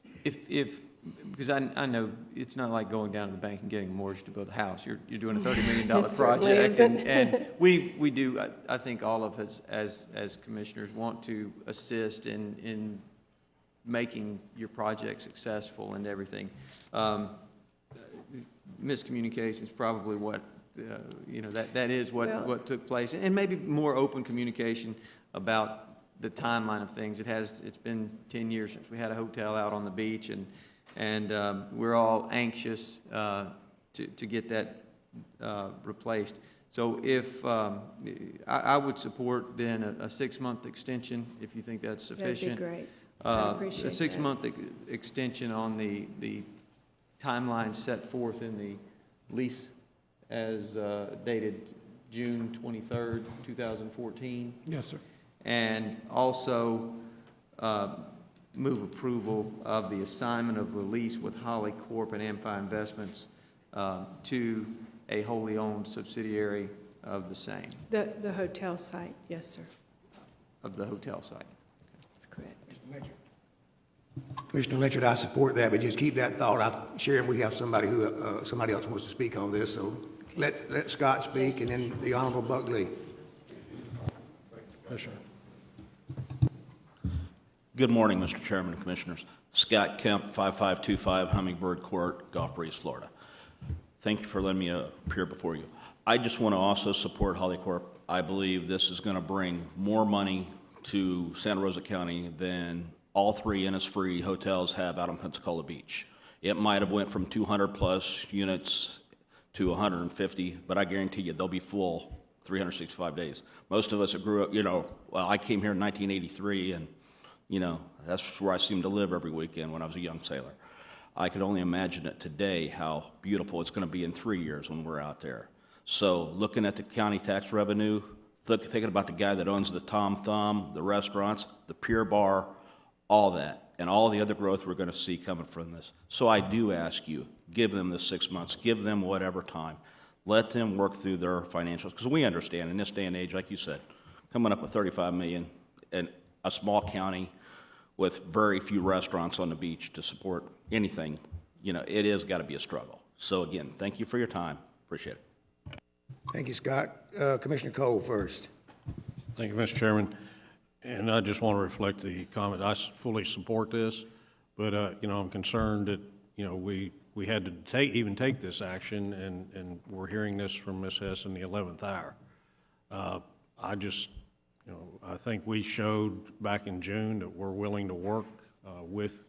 Because I know it's not like going down to the bank and getting a mortgage to build a house. You're doing a $30 million certainly project, isn't. and we do. I think all of us as commissioners want to assist in making your project successful and everything. Miscommunication is probably what you know. That is what took place, and maybe more open communication about the timeline of things. It's been 10 years since we had a hotel out on the beach, and we're all anxious to get that replaced. So if I would support then a 6-month extension, if you think that's sufficient. That'd be great. I appreciate a 6-month extension on the timeline set forth in the lease as dated June 23rd, 2014. Yes, sir. And also move approval of the assignment of the lease with Holly Corp. And Amphi Investments to a wholly owned subsidiary of the same. The hotel site, yes, sir. Of the hotel site. That's correct. Commissioner Lynchard, I support that, but just keep that thought. Sharon, we have somebody else wants to speak on this, so let Scott speak, and then the Honorable Buckley. Commissioner. Good morning, Mr. Chairman and Commissioners. Scott Kemp, 5525 Hummingbird Court, Gulf Breeze, Florida. Thank you for letting me appear before you. I just want to also support Holly Corp. I believe this is going to bring more money to Santa Rosa County than all three Innisfree hotels have out on Pensacola Beach. It might have went from 200 plus units to 150, but I guarantee you they'll be full 365 days. Most of us that grew up, well, I came here in 1983, and that's where I seemed to live every weekend when I was a young sailor. I could only imagine it today how beautiful it's going to be in 3 years when we're out there. So looking at the county tax revenue, thinking about the guy that owns the Tom Thumb, the restaurants, the Pier Bar, all that, and all the other growth we're going to see coming from this. So I do ask you, give them the 6 months, give them whatever time. Let them work through their financials, because we understand in this day and age, like you said, coming up with $35 million in a small county with very few restaurants on the beach to support anything, it has got to be a struggle. So again, thank you for your time. Appreciate it. Thank you, Scott. Commissioner Cole first. Thank you, Mr. Chairman. And I just want to reflect the comment. I fully support this, but, I'm concerned that, we had to even take this action, and we're hearing this from Ms. Hess in the 11th hour. I think we showed back in June that we're willing to work with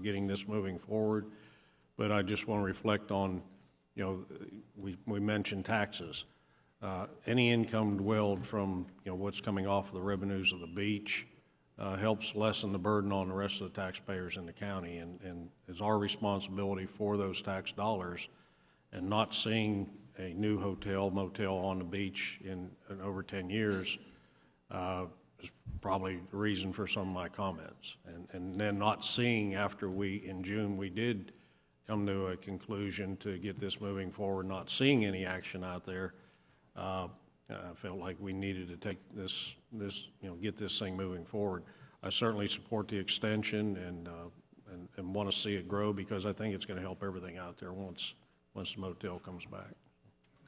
getting this moving forward. But I just want to reflect on, we mentioned taxes. Any income dwelled from, what's coming off of the revenues of the beach helps lessen the burden on the rest of the taxpayers in the county, and is our responsibility for those tax dollars, and not seeing a new hotel, motel on the beach in over 10 years is probably the reason for some of my comments. And then not seeing after in June, we did come to a conclusion to get this moving forward, not seeing any action out there, I felt like we needed to take this, get this thing moving forward. I certainly support the extension and want to see it grow because I think it's going to help everything out there once the motel comes back.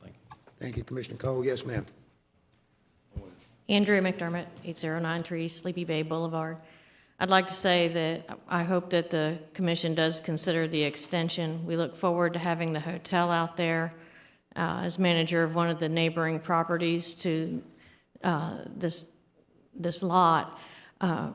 Thank you. Thank you, Commissioner Cole. Yes, ma'am. Andrea McDermott, 8093 Sleepy Bay Boulevard. I'd like to say that I hope that the commission does consider the extension. We look forward to having the hotel out there. As manager of one of the neighboring properties to this lot,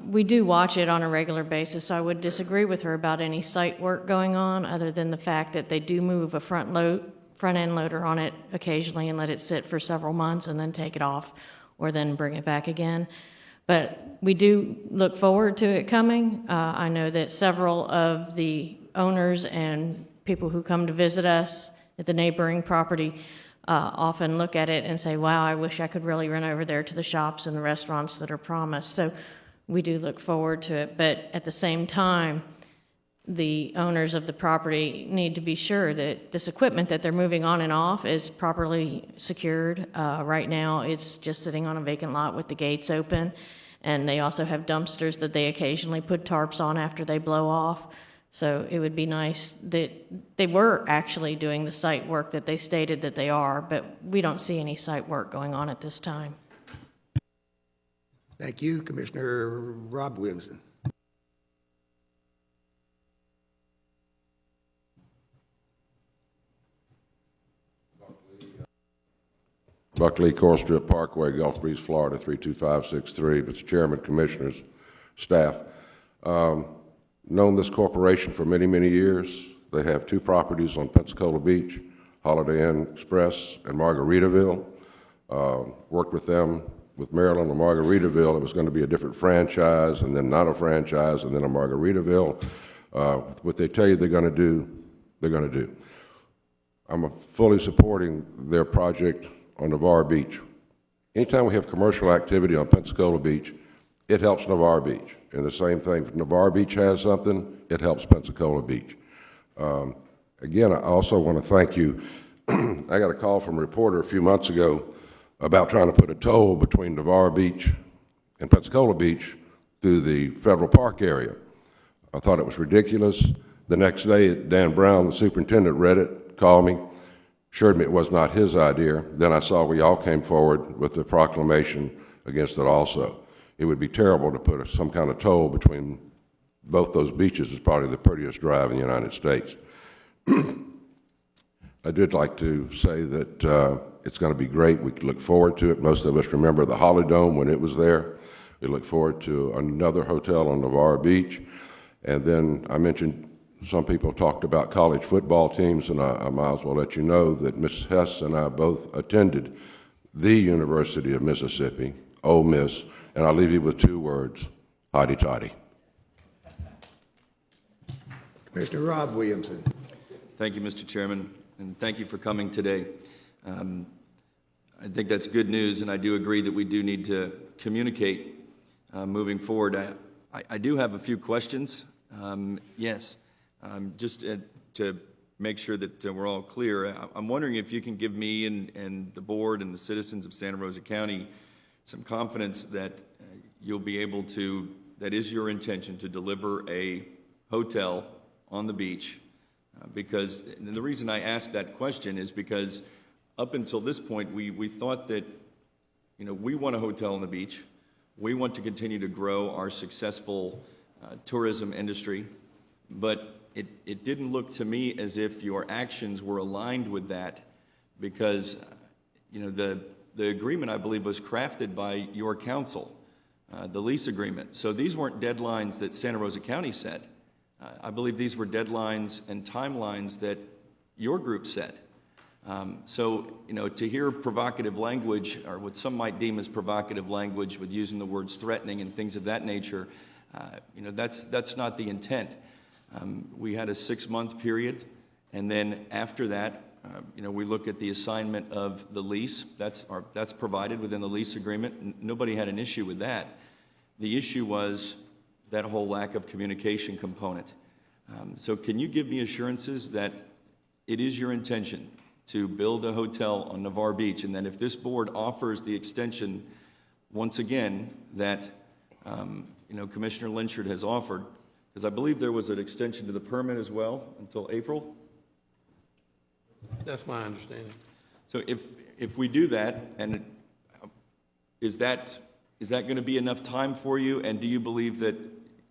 we do watch it on a regular basis. So I would disagree with her about any site work going on, other than the fact that they do move a front-end loader on it occasionally and let it sit for several months and then take it off or then bring it back again. But we do look forward to it coming. I know that several of the owners and people who come to visit us at the neighboring property often look at it and say, wow, I wish I could really run over there to the shops and the restaurants that are promised. So we do look forward to it. But at the same time, the owners of the property need to be sure that this equipment that they're moving on and off is properly secured. Right now, it's just sitting on a vacant lot with the gates open. And they also have dumpsters that they occasionally put tarps on after they blow off. So it would be nice that they were actually doing the site work that they stated that they are, but we don't see any site work going on at this time. Thank you, Commissioner Rob Williamson. Buckley, Coral Strip Parkway, Gulf Breeze, Florida, 32563. Mr. Chairman, Commissioners, staff. Known this corporation for many, many years. They have two properties on Pensacola Beach, Holiday Inn Express and Margaritaville. Worked with them with Maryland and Margaritaville. It was going to be a different franchise and then not a franchise and then a Margaritaville. What they tell you they're going to do, they're going to do. I'm fully supporting their project on Navarre Beach. Anytime we have commercial activity on Pensacola Beach, it helps Navarre Beach. And the same thing, if Navarre Beach has something, it helps Pensacola Beach. Again, I also want to thank you. I got a call from a reporter a few months ago about trying to put a toll between Navarre Beach and Pensacola Beach through the Federal Park area. I thought it was ridiculous. The next day, Dan Brown, the superintendent, read it, called me, assured me it was not his idea. Then I saw we all came forward with the proclamation against it also. It would be terrible to put some kind of toll between both those beaches. It's probably the prettiest drive in the United States. I did like to say that it's going to be great. We look forward to it. Most of us remember the Holidome when it was there. We look forward to another hotel on Navarre Beach. And then I mentioned some people talked about college football teams, and I might as well let you know that Ms. Hess and I both attended the University of Mississippi, Ole Miss, and I'll leave you with two words, hotty-toddy. Commissioner Rob Williamson. Thank you, Mr. Chairman, and thank you for coming today. I think that's good news, and I do agree that we do need to communicate moving forward. I do have a few questions. Yes, just to make sure that we're all clear, I'm wondering if you can give me and the board and the citizens of Santa Rosa County some confidence that you'll be able to, that is your intention, to deliver a hotel on the beach. Because the reason I asked that question is because up until this point, we thought that, we want a hotel on the beach. We want to continue to grow our successful tourism industry. But it didn't look to me as if your actions were aligned with that because, the agreement, I believe, was crafted by your council, the lease agreement. So these weren't deadlines that Santa Rosa County set. I believe these were deadlines and timelines that your group set. So, to hear provocative language, or what some might deem as provocative language with using the words threatening and things of that nature, that's not the intent. We had a 6-month period, and then after that, we look at the assignment of the lease. That's provided within the lease agreement. Nobody had an issue with that. The issue was that whole lack of communication component. So can you give me assurances that it is your intention to build a hotel on Navarre Beach, and that if this board offers the extension, once again, that, Commissioner Lynchard has offered, because I believe there was an extension to the permit as well until April. That's my understanding. So if we do that, and is that going to be enough time for you? And do you believe that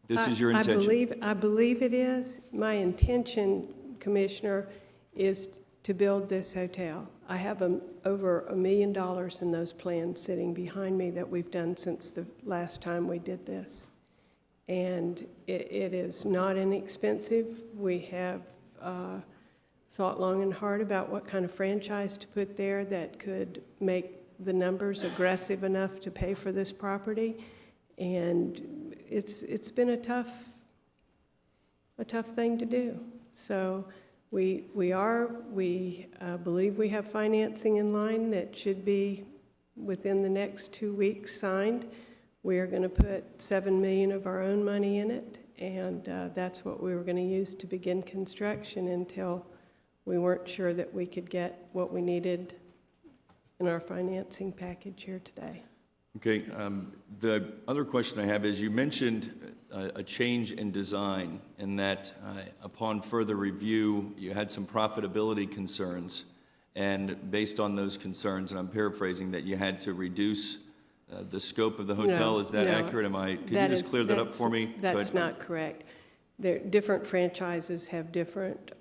this is your intention? I believe it is. My intention, Commissioner, is to build this hotel. I have over $1 million in those plans sitting behind me that we've done since the last time we did this. And it is not inexpensive. We have thought long and hard about what kind of franchise to put there that could make the numbers aggressive enough to pay for this property. And it's been a tough thing to do. So we believe we have financing in line that should be within the next 2 weeks signed. We are going to put $7 million of our own money in it, and that's what we were going to use to begin construction until we weren't sure that we could get what we needed in our financing package here today. Okay, the other question I have is, you mentioned a change in design, and that upon further review, you had some profitability concerns, and based on those concerns, and I'm paraphrasing, that you had to reduce the scope of the hotel. Is that accurate? Could you just clear that up for me? That's not correct. Different franchises have different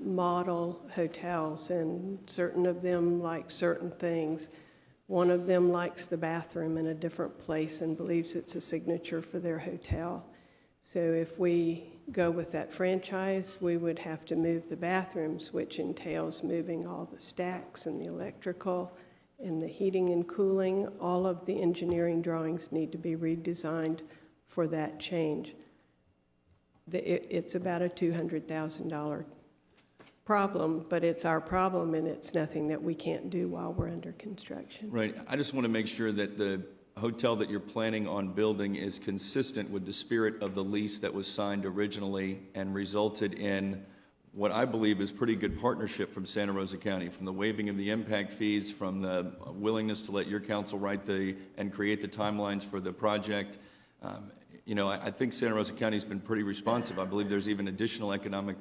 model hotels, and certain of them like certain things. One of them likes the bathroom in a different place and believes it's a signature for their hotel. So if we go with that franchise, we would have to move the bathrooms, which entails moving all the stacks and the electrical and the heating and cooling. All of the engineering drawings need to be redesigned for that change. It's about a $200,000 problem, but it's our problem, and it's nothing that we can't do while we're under construction. Right. I just want to make sure that the hotel that you're planning on building is consistent with the spirit of the lease that was signed originally and resulted in what I believe is pretty good partnership from Santa Rosa County, from the waiving of the impact fees, from the willingness to let your council write and create the timelines for the project. I think Santa Rosa County has been pretty responsive. I believe there's even additional economic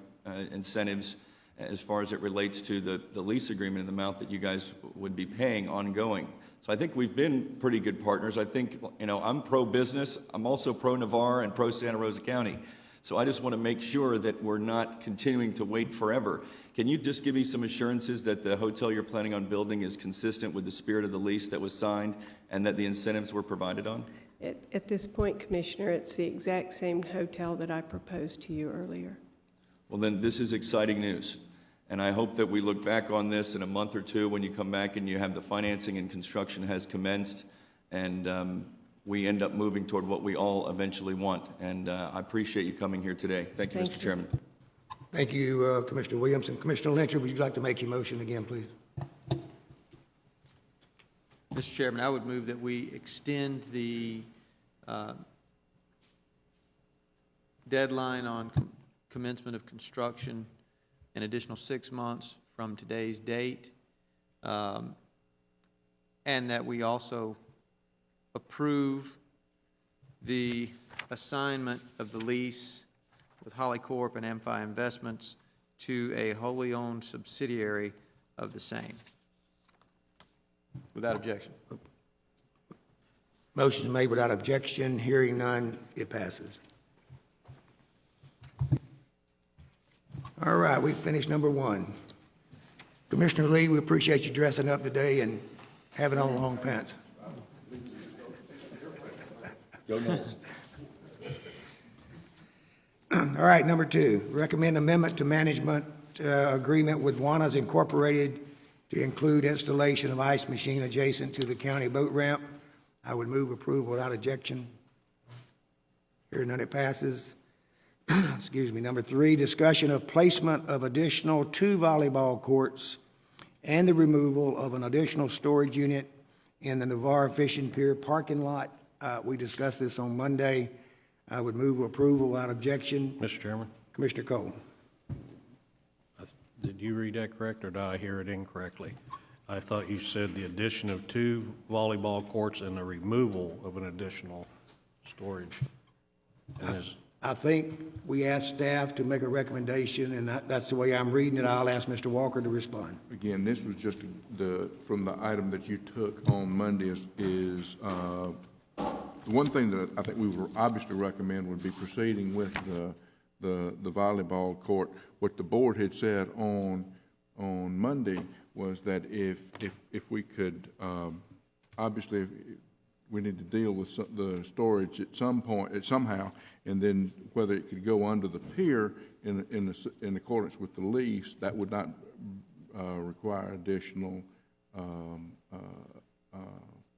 incentives as far as it relates to the lease agreement and the amount that you guys would be paying ongoing. So I think we've been pretty good partners. I think, I'm pro-business. I'm also pro-Navarre and pro-Santa Rosa County. So I just want to make sure that we're not continuing to wait forever. Can you just give me some assurances that the hotel you're planning on building is consistent with the spirit of the lease that was signed and that the incentives were provided on? At this point, Commissioner, it's the exact same hotel that I proposed to you earlier. Well, then this is exciting news. And I hope that we look back on this in a month or two when you come back and you have the financing and construction has commenced, and we end up moving toward what we all eventually want. And I appreciate you coming here today. Thank you, Mr. Chairman. Thank you, Commissioner Williamson. Commissioner Lynchard, would you like to make your motion again, please? Mr. Chairman, I would move that we extend the deadline on commencement of construction an additional 6 months from today's date, and that we also approve the assignment of the lease with Holly Corp and Amphi Investments to a wholly owned subsidiary of the same. Without objection. Motion made without objection. Hearing none, it passes. All right, we finished number one. Commissioner Lee, we appreciate you dressing up today and having on long pants. Go Knowles. All right, number two, recommend amendment to management agreement with Juanas Incorporated to include installation of ice machine adjacent to the county boat ramp. I would move approval without objection. Hearing none, it passes. Excuse me. Number three, discussion of placement of additional 2 volleyball courts and the removal of an additional storage unit in the Navarre Fishing Pier parking lot. We discussed this on Monday. I would move approval without objection. Mr. Chairman, Commissioner Cole. did you read that correct, or did I hear it incorrectly? I thought you said the addition of 2 volleyball courts and the removal of an additional storage. And is- I think we asked staff to make a recommendation, and that's the way I'm reading it. I'll ask Mr. Walker to respond. Again, this was just from the item that you took on Monday is the one thing that I think we would obviously recommend would be proceeding with the volleyball court. What the board had said on Monday was that if we could, obviously, we need to deal with the storage at some point, somehow, and then whether it could go under the pier in accordance with the lease, that would not require additional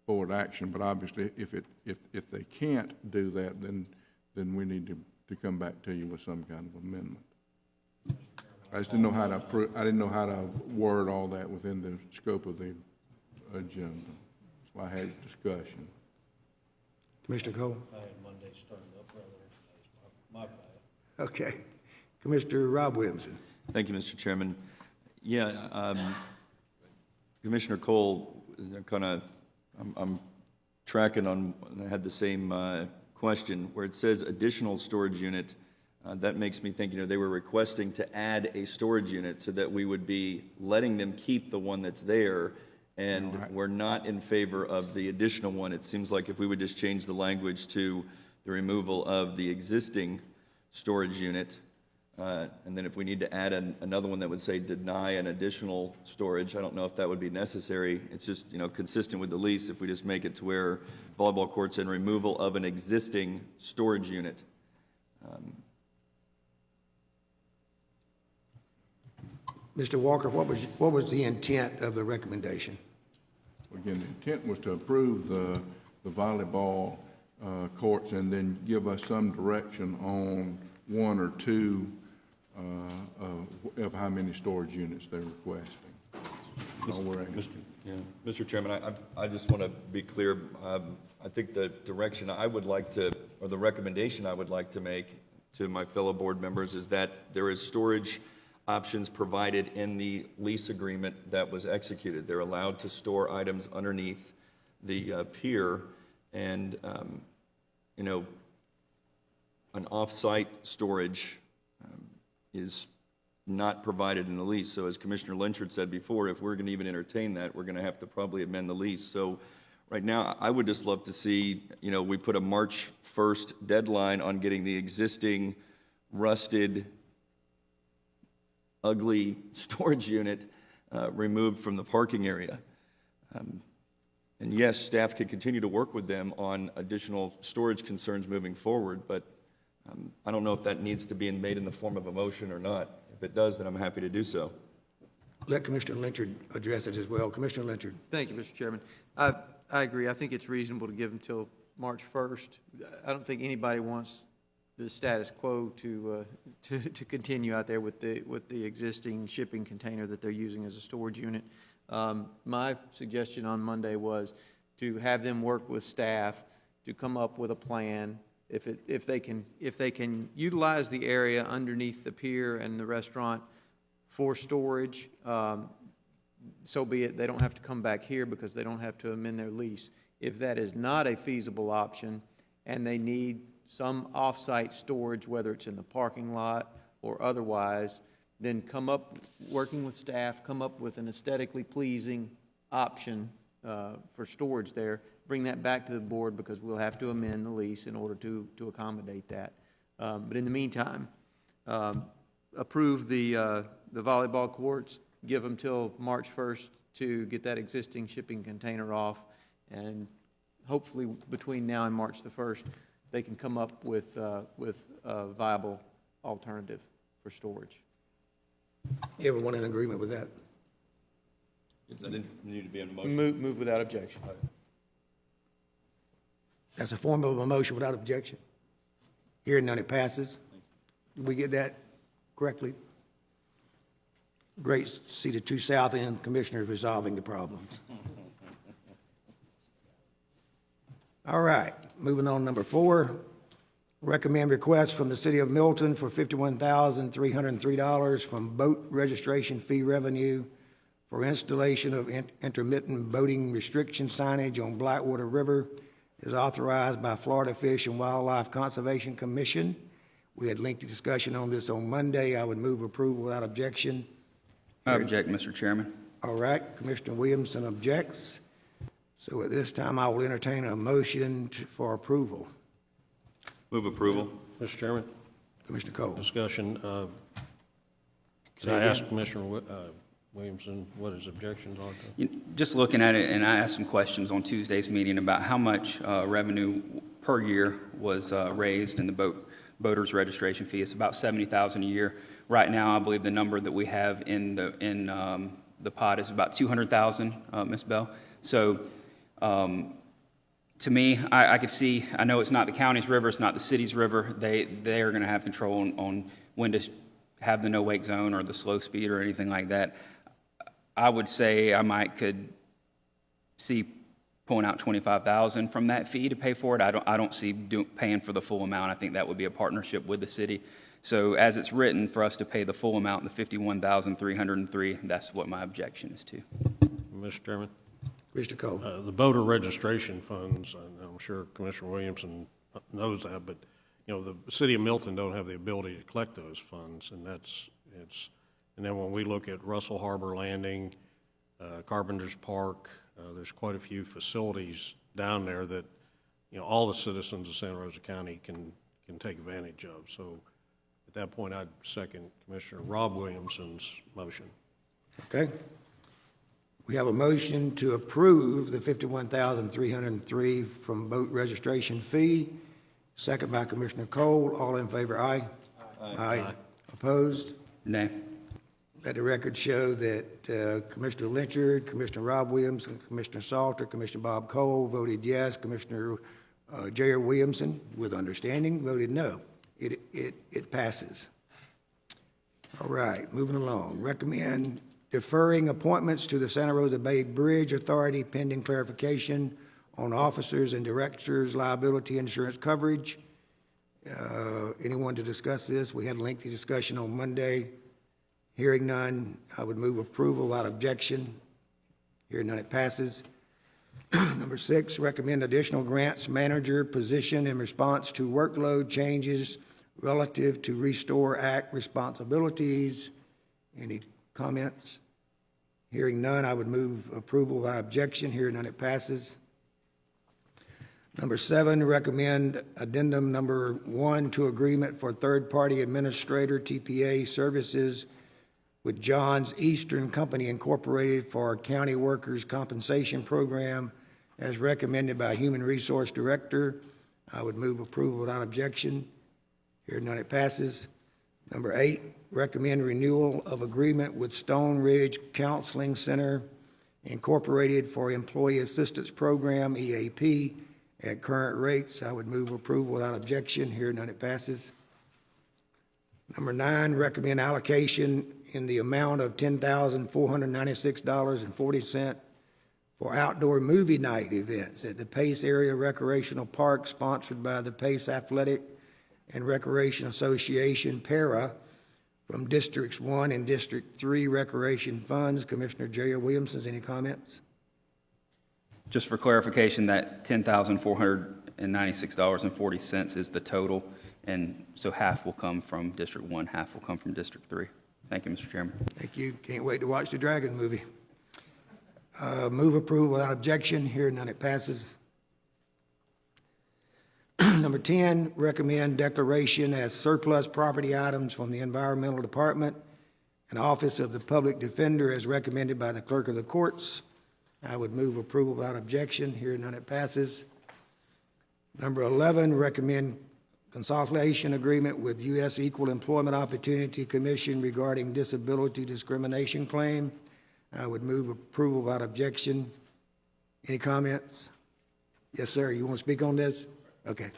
board action. But obviously, if they can't do that, then we need to come back to you with some kind of amendment. I just didn't know how to word all that within the scope of the agenda. That's why I had a discussion. Commissioner Cole? I had Monday started up rather. My bad. Okay. Commissioner Rob Williamson. Thank you, Mr. Chairman. Yeah, Commissioner Cole, I'm tracking on, I had the same question, where it says additional storage unit. That makes me think, they were requesting to add a storage unit so that we would be letting them keep the one that's there, and we're not in favor of the additional one. It seems like if we would just change the language to the removal of the existing storage unit, and then if we need to add another one that would say deny an additional storage, I don't know if that would be necessary. It's just, consistent with the lease if we just make it to where volleyball courts and removal of an existing storage unit. Mr. Walker, what was the intent of the recommendation? Again, the intent was to approve the volleyball courts and then give us some direction on 1 or 2 of how many storage units they're requesting. Mr. Chairman, I just want to be clear. I think the direction I would like to, or the recommendation I would like to make to my fellow board members is that there is storage options provided in the lease agreement that was executed. They're allowed to store items underneath the pier, and an off-site storage is not provided in the lease. So as Commissioner Lynchard said before, if we're going to even entertain that, we're going to have to probably amend the lease. So right now, I would just love to see, we put a March 1st deadline on getting the existing rusted, ugly storage unit removed from the parking area. And yes, staff can continue to work with them on additional storage concerns moving forward, but I don't know if that needs to be made in the form of a motion or not. If it does, then I'm happy to do so. Let Commissioner Lynchard address it as well. Commissioner Lynchard. Thank you, Mr. Chairman. I agree. I think it's reasonable to give them till March 1st. I don't think anybody wants the status quo to continue out there with the existing shipping container that they're using as a storage unit. My suggestion on Monday was to have them work with staff to come up with a plan. If they can utilize the area underneath the pier and the restaurant for storage, so be it. They don't have to come back here because they don't have to amend their lease. If that is not a feasible option and they need some off-site storage, whether it's in the parking lot or otherwise, then working with staff, come up with an aesthetically pleasing option for storage there. Bring that back to the board because we'll have to amend the lease in order to accommodate that. But in the meantime, approve the volleyball courts, give them till March 1st to get that existing shipping container off, and hopefully between now and March the 1st, they can come up with a viable alternative for storage. Everyone in agreement with that? That didn't need to be in a motion. Move without objection. That's a form of a motion without objection. Hearing none, it passes. Did we get that correctly? Great to see the 2 South End commissioners resolving the problems. All right, moving on, number 4, Recommend request from the city of Milton for $51,303 from boat registration fee revenue for installation of intermittent boating restriction signage on Blackwater River is authorized by Florida Fish and Wildlife Conservation Commission. We had lengthy discussion on this on Monday. I would move approval without objection. I object, Mr. Chairman. All right, Commissioner Williamson objects. So at this time, I will entertain a motion for approval. Move approval. Mr. Chairman, Commissioner Cole. discussion. Can Say I again? ask Commissioner Williamson what his objections are to? Just looking at it, and I asked some questions on Tuesday's meeting about how much revenue per year was raised in the boaters registration fee. It's about $70,000 a year. Right now, I believe the number that we have in the pot is about $200,000, Ms. Bell. So to me, I could see, I know it's not the county's river, it's not the city's river. They are going to have control on when to have the no-wake zone or the slow speed or anything like that. I would say I could see pulling out $25,000 from that fee to pay for it. I don't see paying for the full amount. I think that would be a partnership with the city. So as it's written, for us to pay the full amount, the $51,303, that's what my objection is to. Mr. Chairman? Commissioner Cole. The voter registration funds, and I'm sure Commissioner Williamson knows that, but, you know, the city of Milton don't have the ability to collect those funds, and and then when we look at Russell Harbor Landing, Carpenter's Park, there's quite a few facilities down there that, you know, all the citizens of Santa Rosa County can take advantage of. So at that point, I'd second Commissioner Rob Williamson's motion. Okay. We have a motion to approve the $51,303 from boat registration fee. Second by Commissioner Cole. All in favor, aye? Aye. Opposed? Nay. Let the record show that Commissioner Lynchard, Commissioner Rob Williams, Commissioner Salter, Commissioner Bob Cole voted yes. Commissioner J.R. Williamson, with understanding, voted no. It passes. All right, moving along. Recommend deferring appointments to the Santa Rosa Bay Bridge Authority pending clarification on officers and directors' liability insurance coverage. Anyone to discuss this? We had a lengthy discussion on Monday. Hearing none, I would move approval without objection. Hearing none, it passes. Number 6, recommend additional grants manager position in response to workload changes relative to Restore Act responsibilities. Any comments? Hearing none, I would move approval without objection. Hearing none, it passes. Number 7, recommend addendum number 1 to agreement for third-party administrator TPA services with John's Eastern Company Incorporated for our county workers' compensation program as recommended by Human Resource Director. I would move approval without objection. Hearing none, it passes. Number 8, recommend renewal of agreement with Stone Ridge Counseling Center Incorporated for Employee Assistance Program, EAP, at current rates. I would move approval without objection. Hearing none, it passes. Number 9, recommend allocation in the amount of $10,496.40 for outdoor movie night events at the Pace Area Recreational Park, sponsored by the Pace Athletic and Recreation Association, PARA, from Districts 1 and District 3 recreation funds. Commissioner J.R. Williamson, any comments? Just for clarification, that $10,496.40 is the total, and so half will come from District 1, half will come from District 3. Thank you, Mr. Chairman. Thank you. Can't wait to watch the Dragon movie. Move approval without objection. Hearing none, it passes. Number 10, recommend declaration as surplus property items from the Environmental Department and Office of the Public Defender as recommended by the Clerk of the Courts. I would move approval without objection. Hearing none, it passes. Number 11, recommend consultation agreement with U.S. Equal Employment Opportunity Commission regarding disability discrimination claim. I would move approval without objection. Any comments? Yes, sir. You want to speak on this? Okay.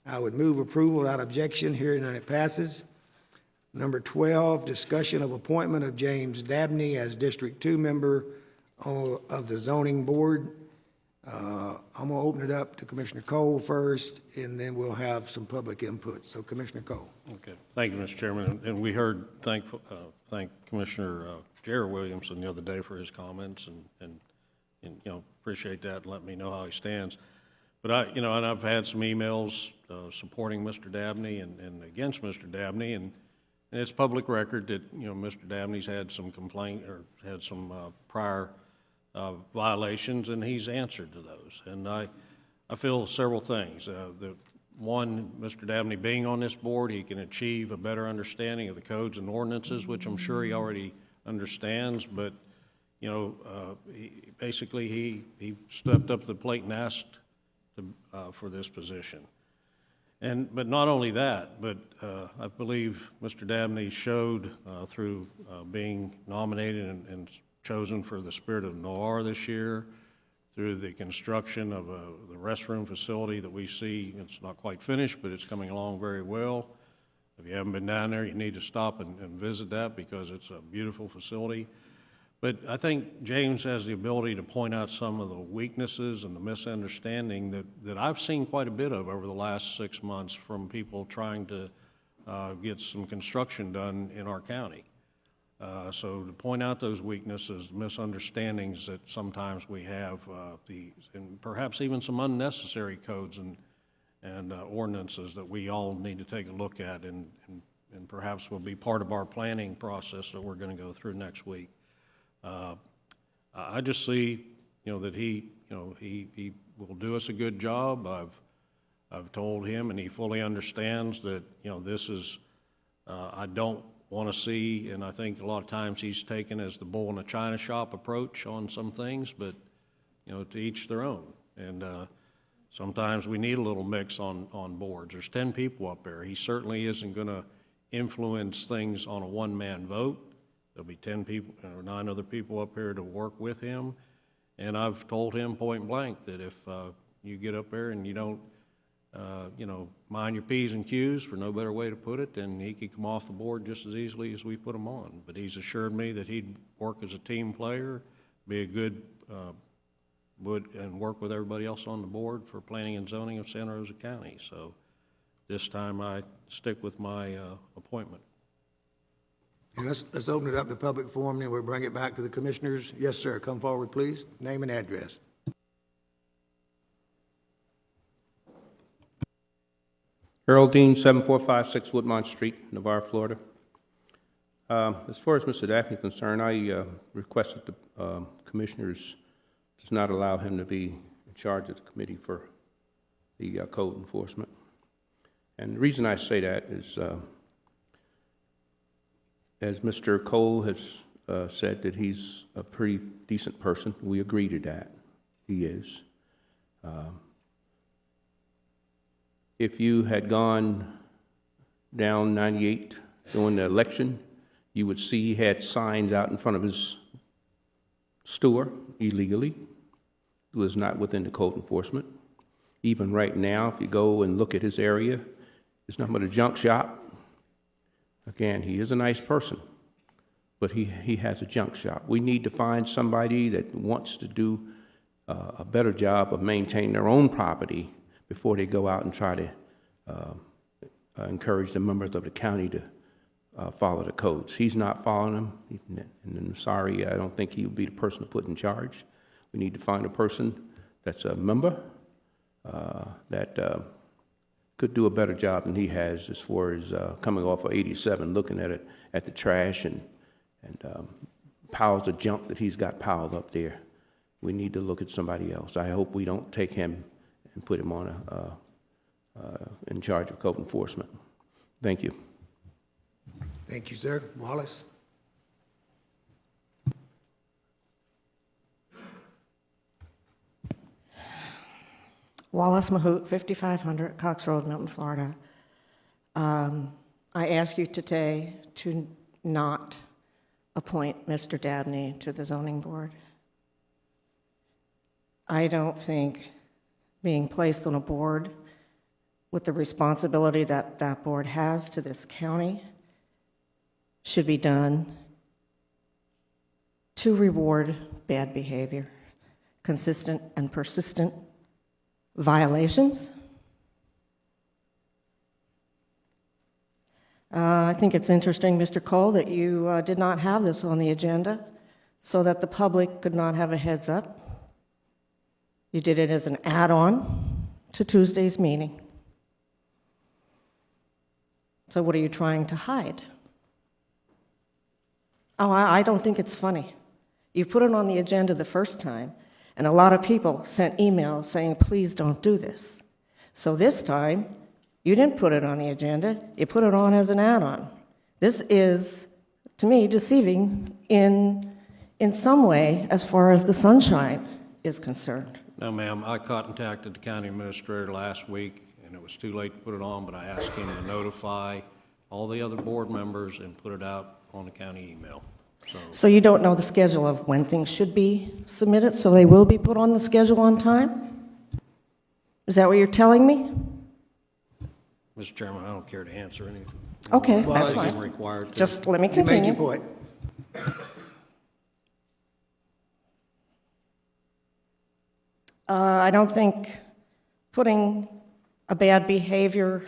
I would move approval without objection. Hearing none, it passes. Number 12, discussion of appointment of James Dabney as District 2 member of the Zoning Board. I'm going to open it up to Commissioner Cole first, and then we'll have some public input. So Commissioner Cole. Okay, thank you, Mr. Chairman. And we heard, thank Commissioner Jared Williamson the other day for his comments, and appreciate that and let me know how he stands. But and I've had some emails supporting Mr. Dabney and against Mr. Dabney, and it's public record that, Mr. Dabney's had some had some prior violations, and he's answered to those. And I feel several things. One, Mr. Dabney being on this board, he can achieve a better understanding of the codes and ordinances, which I'm sure he already understands, but, basically he stepped up to the plate and asked for this position. But not only that, but I believe Mr. Dabney showed through being nominated and chosen for the Spirit of Noir this year, through the construction of the restroom facility that we see. It's not quite finished, but it's coming along very well. If you haven't been down there, you need to stop and visit that because it's a beautiful facility. But I think James has the ability to point out some of the weaknesses and the misunderstanding that I've seen quite a bit of over the last 6 months from people trying to get some construction done in our county. So to point out those weaknesses, misunderstandings that sometimes we have, and perhaps even some unnecessary codes and ordinances that we all need to take a look at, and perhaps will be part of our planning process that we're going to go through next week. I just see, that he will do us a good job. I've told him, and he fully understands that, this is, I don't want to see, and I think a lot of times he's taken as the bull in a china shop approach on some things, but, to each their own. And sometimes we need a little mix on boards. There's 10 people up there. He certainly isn't going to influence things on a one-man vote. There'll be 10 people or 9 other people up here to work with him. And I've told him point blank that if you get up there and you don't, mind your P's and Q's, for no better way to put it, then he could come off the board just as easily as we put him on. But he's assured me that he'd work as a team player, be a good, and work with everybody else on the board for planning and zoning of Santa Rosa County. So this time I stick with my appointment. And let's open it up to public forum, and we'll bring it back to the commissioners. Yes, sir. Come forward, please. Name and address. Earl Dean, 7456 Woodmont Street, Navarre, Florida. As far as Mr. Daphne is concerned, I requested the commissioners does not allow him to be in charge of the committee for the code enforcement. And the reason I say that is, as Mr. Cole has said, that he's a pretty decent person. We agree to that. He is. If you had gone down 98 during the election, you would see he had signs out in front of his store illegally. It was not within the code enforcement. Even right now, if you go and look at his area, it's nothing but a junk shop. Again, he is a nice person, but he has a junk shop. We need to find somebody that wants to do a better job of maintaining their own property before they go out and try to encourage the members of the county to follow the codes. He's not following them, and I'm sorry, I don't think he would be the person to put in charge. We need to find a person that's a member that could do a better job than he has as far as coming off of 87, looking at it, at the trash and piles of junk that he's got piled up there. We need to look at somebody else. I hope we don't take him and put him on in charge of code enforcement. Thank you. Thank you, sir. Wallace? Wallace Mahout, 5500 Cox Road, Milton, Florida. I ask you today to not appoint Mr. Dabney to the zoning board. I don't think being placed on a board with the responsibility that that board has to this county should be done to reward bad behavior. consistent and persistent violations. I think it's interesting, Mr. Cole, that you did not have this on the agenda so that the public could not have a heads up. You did it as an add-on to Tuesday's meeting. So what are you trying to hide? Oh, I don't think it's funny. You put it on the agenda the first time, and a lot of people sent emails saying, please don't do this. So this time, you didn't put it on the agenda, you put it on as an add-on. This is, to me, deceiving in some way as far as the sunshine is concerned. No, ma'am, I contacted the county administrator last week, and it was too late to put it on, but I asked him to notify all the other board members and put it out on the county email. So you don't know the schedule of when things should be submitted, so they will be put on the schedule on time? Is that what you're telling me? Mr. Chairman, I don't care to answer anything. Okay, Well, that's it's fine. I'm required to. Just let me You made your continue. point. I don't think putting a bad behavior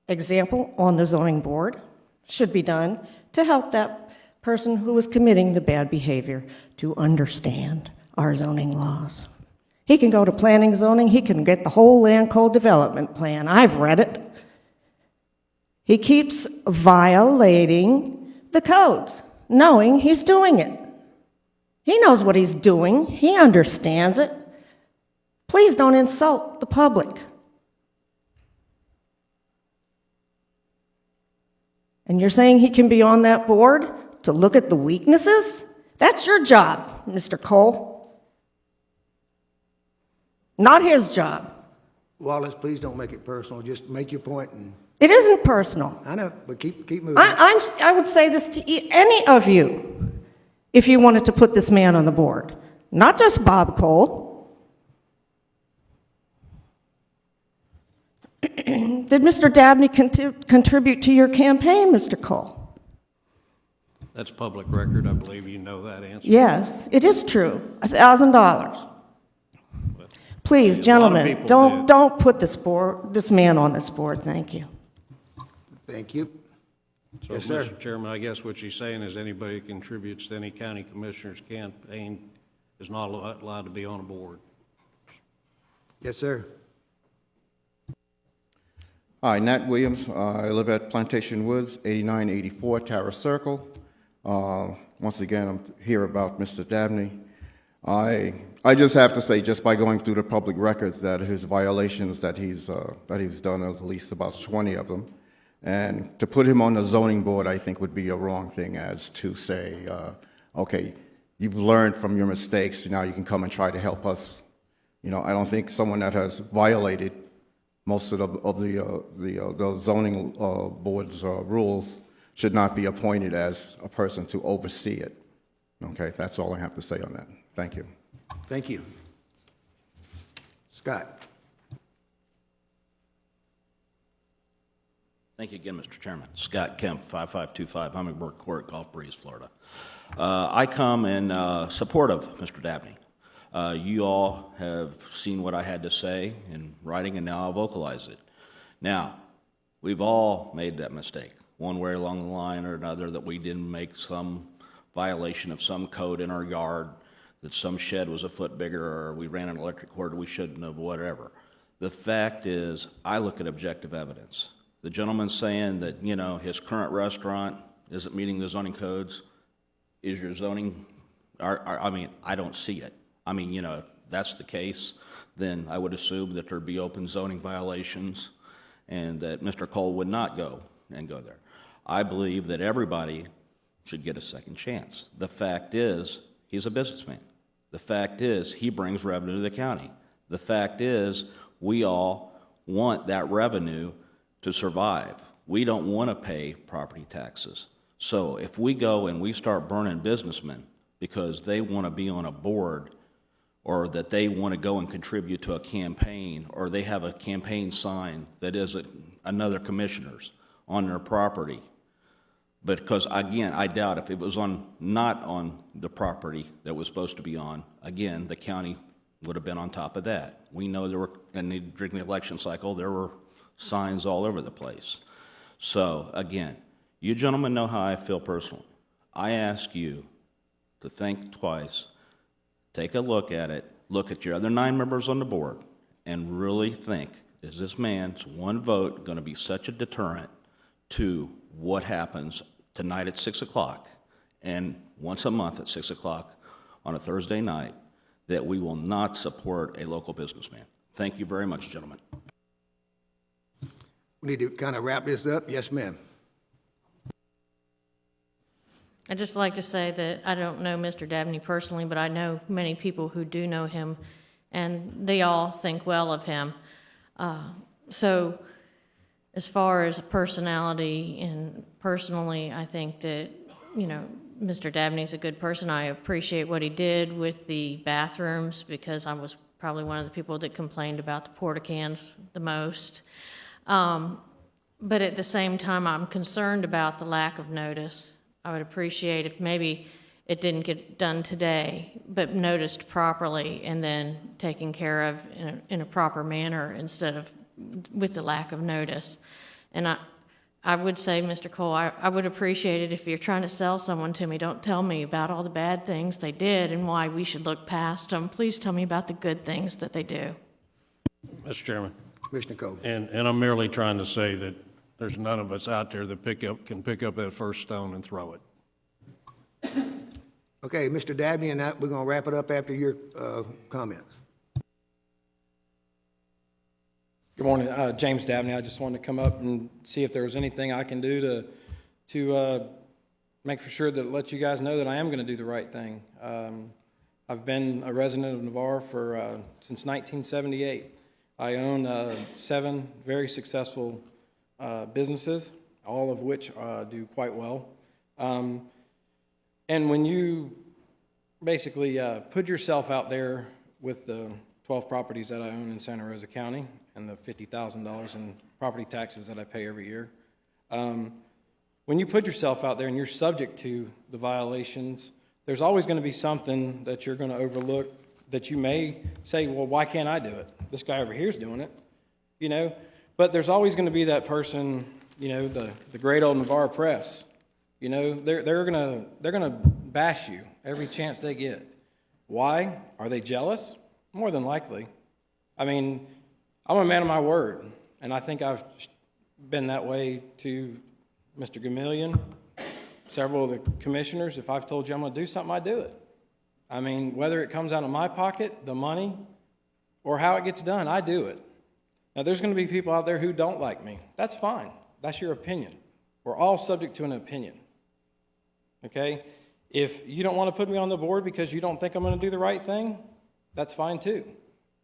example on the zoning board should be done to help that person who is committing the bad behavior to understand our zoning laws. He can go to planning zoning, he can get the whole land code development plan. I've read it. He keeps violating the codes, knowing he's doing it. He knows what he's doing, he understands it. Please don't insult the public. And you're saying he can be on that board to look at the weaknesses? That's your job, Mr. Cole. Not his job. Wallace, please don't make it personal. Just make your point and It isn't personal. I know, but keep moving. I would say this to any of you if you wanted to put this man on the board, not just Bob Cole. Did Mr. Dabney contribute to your campaign, Mr. Cole? That's public record. I believe you know that answer. Yes, it is true. $1,000. Please, gentlemen, don't put this man on this board. Thank you. Thank you. So, Yes, sir. Mr. Chairman, I guess what she's saying is anybody who contributes to any county commissioner's campaign is not allowed to be on a board. Yes, sir. Hi, Nat Williams. I live at Plantation Woods, 8984 Terrace Circle. Once again, I'm here about Mr. Dabney. I just have to say, just by going through the public records, that his violations that he's done, at least about 20 of them, and to put him on the zoning board, I think would be a wrong thing, as to say, okay, you've learned from your mistakes, now you can come and try to help us. You know, I don't think someone that has violated most of the zoning board's rules should not be appointed as a person to oversee it. Okay, that's all I have to say on that. Thank you. Thank you. Scott. Thank you again, Mr. Chairman. Scott Kemp, 5525 Hummingbird Court, Gulf Breeze, Florida. I come in support of Mr. Dabney. You all have seen what I had to say in writing, and now I'll vocalize it. Now, we've all made that mistake, one way along the line or another, that we didn't make some violation of some code in our yard, that some shed was a foot bigger, or we ran an electric cord we shouldn't have, whatever. The fact is, I look at objective evidence. The gentleman's saying that, you know, his current restaurant isn't meeting the zoning codes. Is your zoning, I mean, I don't see it. I mean, you know, if that's the case, then I would assume that there'd be open zoning violations and that Mr. Cole would not go there. I believe that everybody should get a second chance. The fact is, he's a businessman. The fact is, he brings revenue to the county. The fact is, we all want that revenue to survive. We don't want to pay property taxes. So if we go and we start burning businessmen because they want to be on a board, or that they want to go and contribute to a campaign, or they have a campaign sign that isn't another commissioner's on their property, Because again, I doubt if it was not on the property that was supposed to be on, again, the county would have been on top of that. We know during the election cycle, there were signs all over the place. So again, you gentlemen know how I feel personally. I ask you to think twice, take a look at it, look at your other 9 members on the board, and really think, is this man's one vote going to be such a deterrent to what happens tonight at 6 o'clock and once a month at 6 o'clock on a Thursday night, that we will not support a local businessman? Thank you very much, gentlemen. We need to kind of wrap this up. Yes, ma'am. I'd just like to say that I don't know Mr. Dabney personally, but I know many people who do know him, and they all think well of him. So as far as personality and personally, I think that, Mr. Dabney's a good person. I appreciate what he did with the bathrooms because I was probably one of the people that complained about the porta-cans the most. But at the same time, I'm concerned about the lack of notice. I would appreciate if maybe it didn't get done today, but noticed properly and then taken care of in a proper manner instead of with the lack of notice. And I would say, Mr. Cole, I would appreciate it if you're trying to sell someone to me, don't tell me about all the bad things they did and why we should look past them. Please tell me about the good things that they do. Mr. Chairman. Commissioner Cole. And I'm merely trying to say that there's none of us out there that can pick up that first stone and throw it. Okay, Mr. Dabney, and we're going to wrap it up after your comments. Good morning, James Dabney. I just wanted to come up and see if there was anything I can do to make for sure that let you guys know that I am going to do the right thing. I've been a resident of Navarre since 1978. I own 7 very successful businesses, all of which do quite well. And when you basically put yourself out there with the 12 properties that I own in Santa Rosa County and the $50,000 in property taxes that I pay every year, when you put yourself out there and you're subject to the violations, there's always going to be something that you're going to overlook that you may say, well, why can't I do it? This guy over here is doing it, But there's always going to be that person, the great old Navarre press. They're gonna bash you every chance they get. Why? Are they jealous? More than likely. I mean, I'm a man of my word, and I think I've been that way to Mr. Gamillion, several of the commissioners. If I've told you I'm going to do something, I do it. I mean, whether it comes out of my pocket, the money, or how it gets done, I do it. Now, there's going to be people out there who don't like me. That's fine. That's your opinion. We're all subject to an opinion. Okay? If you don't want to put me on the board because you don't think I'm going to do the right thing, that's fine too.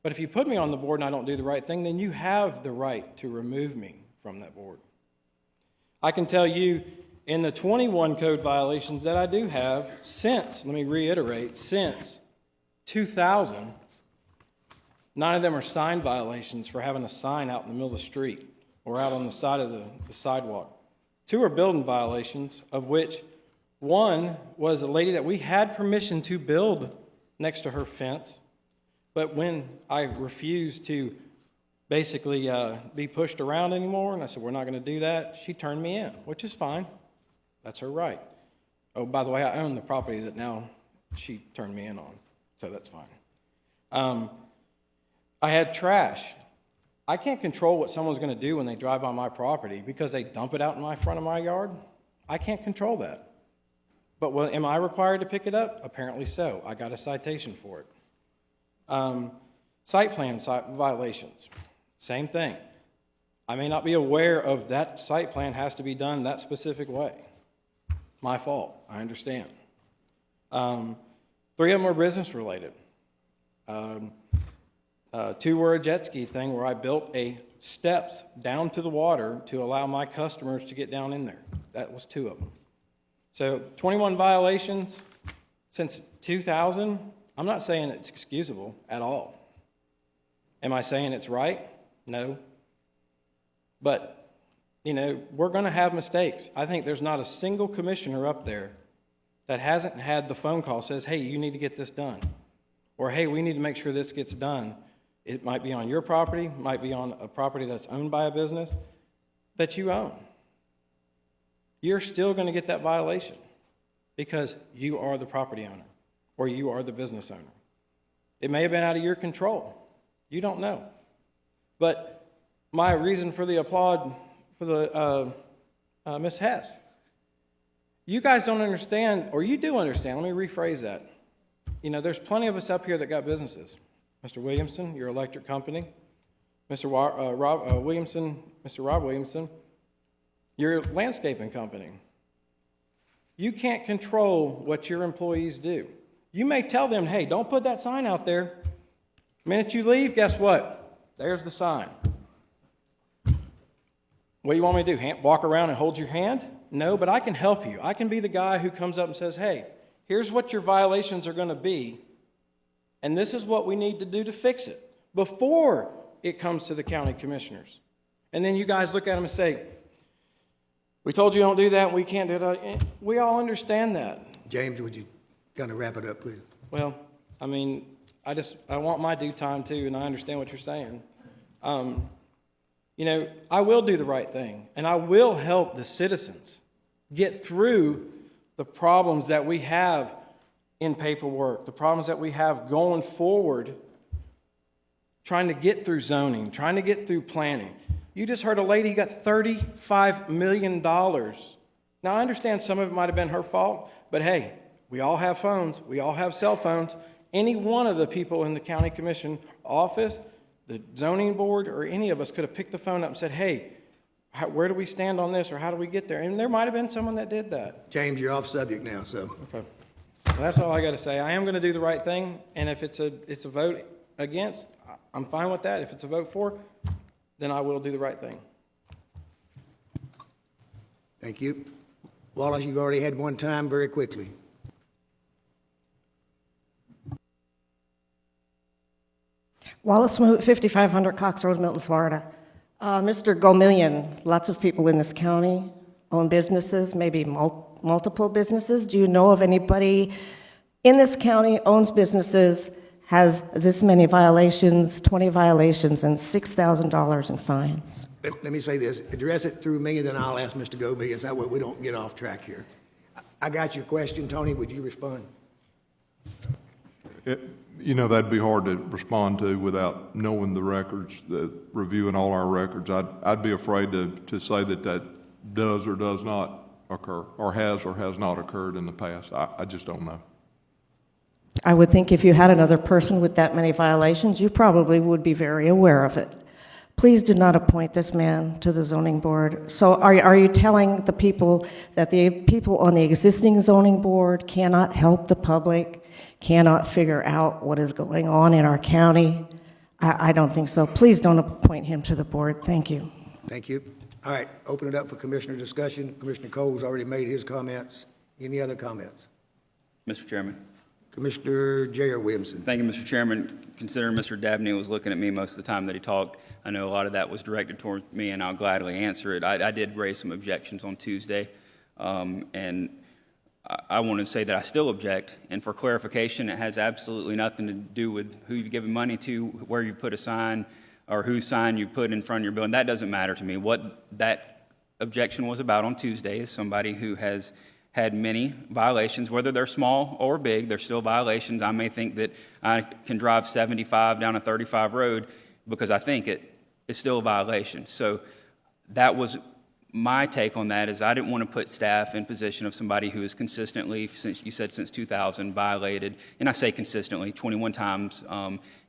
But if you put me on the board and I don't do the right thing, then you have the right to remove me from that board. I can tell you in the 21 code violations that I do have since 2000, 9 of them are sign violations for having a sign out in the middle of the street or out on the side of the sidewalk. 2 are building violations, of which 1 was a lady that we had permission to build next to her fence, but when I refused to basically be pushed around anymore, and I said, we're not going to do that, she turned me in, which is fine. That's her right. Oh, by the way, I own the property that now she turned me in on, so that's fine. I had trash. I can't control what someone's going to do when they drive on my property because they dump it out in front of my yard. I can't control that. But am I required to pick it up? Apparently so. I got a citation for it. Site plan violations, same thing. I may not be aware of that site plan has to be done that specific way. My fault. I understand. 3 of them were business related. 2 were a jet ski thing where I built steps down to the water to allow my customers to get down in there. That was 2 of them. So 21 violations since 2000. I'm not saying it's excusable at all. Am I saying it's right? No. But You know, we're going to have mistakes. I think there's not a single commissioner up there that hasn't had the phone call says, hey, you need to get this done. Or, hey, we need to make sure this gets done. It might be on your property, might be on a property that's owned by a business that you own. You're still going to get that violation because you are the property owner or you are the business owner. It may have been out of your control. You don't know. But my reason for the applaud for the Ms. Hess, you guys don't understand, or you do understand. Let me rephrase that. You know, there's plenty of us up here that got businesses. Mr. Williamson, your electric company. Mr. Rob Williamson, your landscaping company. You can't control what your employees do. You may tell them, hey, don't put that sign out there. The minute you leave, guess what? There's the sign. What do you want me to do? Walk around and hold your hand? No, but I can help you. I can be the guy who comes up and says, hey, here's what your violations are going to be, and this is what we need to do to fix it before it comes to the county commissioners. And then you guys look at them and say, we told you don't do that, and we can't do that. We all understand that. James, would you kind of wrap it up, please? Well, I mean, I want my due time too, and I understand what you're saying. You know, I will do the right thing, and I will help the citizens get through the problems that we have in paperwork, the problems that we have going forward, trying to get through zoning, trying to get through planning. You just heard a lady got $35 million. Now, I understand some of it might have been her fault, but hey, we all have phones. We all have cell phones. Any one of the people in the county commission office, the zoning board, or any of us could have picked the phone up and said, hey, where do we stand on this, or how do we get there? And there might have been someone that did that. James, you're off subject now, so. Okay. Well, that's all I got to say. I am going to do the right thing, and if it's a vote against, I'm fine with that. If it's a vote for, then I will do the right thing. Thank you. Wallace, you've already had one time, very quickly. Wallace Smoot, 5500 Cox Road, Milton, Florida. Mr. Gomillion, lots of people in this county own businesses, maybe multiple businesses. Do you know of anybody in this county owns businesses, has this many violations, 20 violations, and $6,000 in fines? Let me say this. Address it through me, and then I'll ask Mr. Gomillion. That way we don't get off track here. I got your question, Tony. Would you respond? You know, that'd be hard to respond to without knowing the records, reviewing all our records. I'd be afraid to say that does or does not occur, or has not occurred in the past. I just don't know. I would think if you had another person with that many violations, you probably would be very aware of it. Please do not appoint this man to the zoning board. So are you telling the people that the people on the existing zoning board cannot help the public, cannot figure out what is going on in our county? I don't think so. Please don't appoint him to the board. Thank you. Thank you. All right, open it up for commissioner discussion. Commissioner Cole's already made his comments. Any other comments? Mr. Chairman. Commissioner J.R. Williamson. Thank you, Mr. Chairman. Considering Mr. Dabney was looking at me most of the time that he talked, I know a lot of that was directed toward me, and I'll gladly answer it. I did raise some objections on Tuesday, and I want to say that I still object. And for clarification, it has absolutely nothing to do with who you've given money to, where you put a sign, or whose sign you put in front of your building. That doesn't matter to me. What that objection was about on Tuesday is somebody who has had many violations, whether they're small or big, they're still violations. I may think that I can drive 75 down a 35 road because I think it's still a violation. So that was my take on that, is I didn't want to put staff in position of somebody who is consistently, since you said since 2000, violated, and I say consistently, 21 times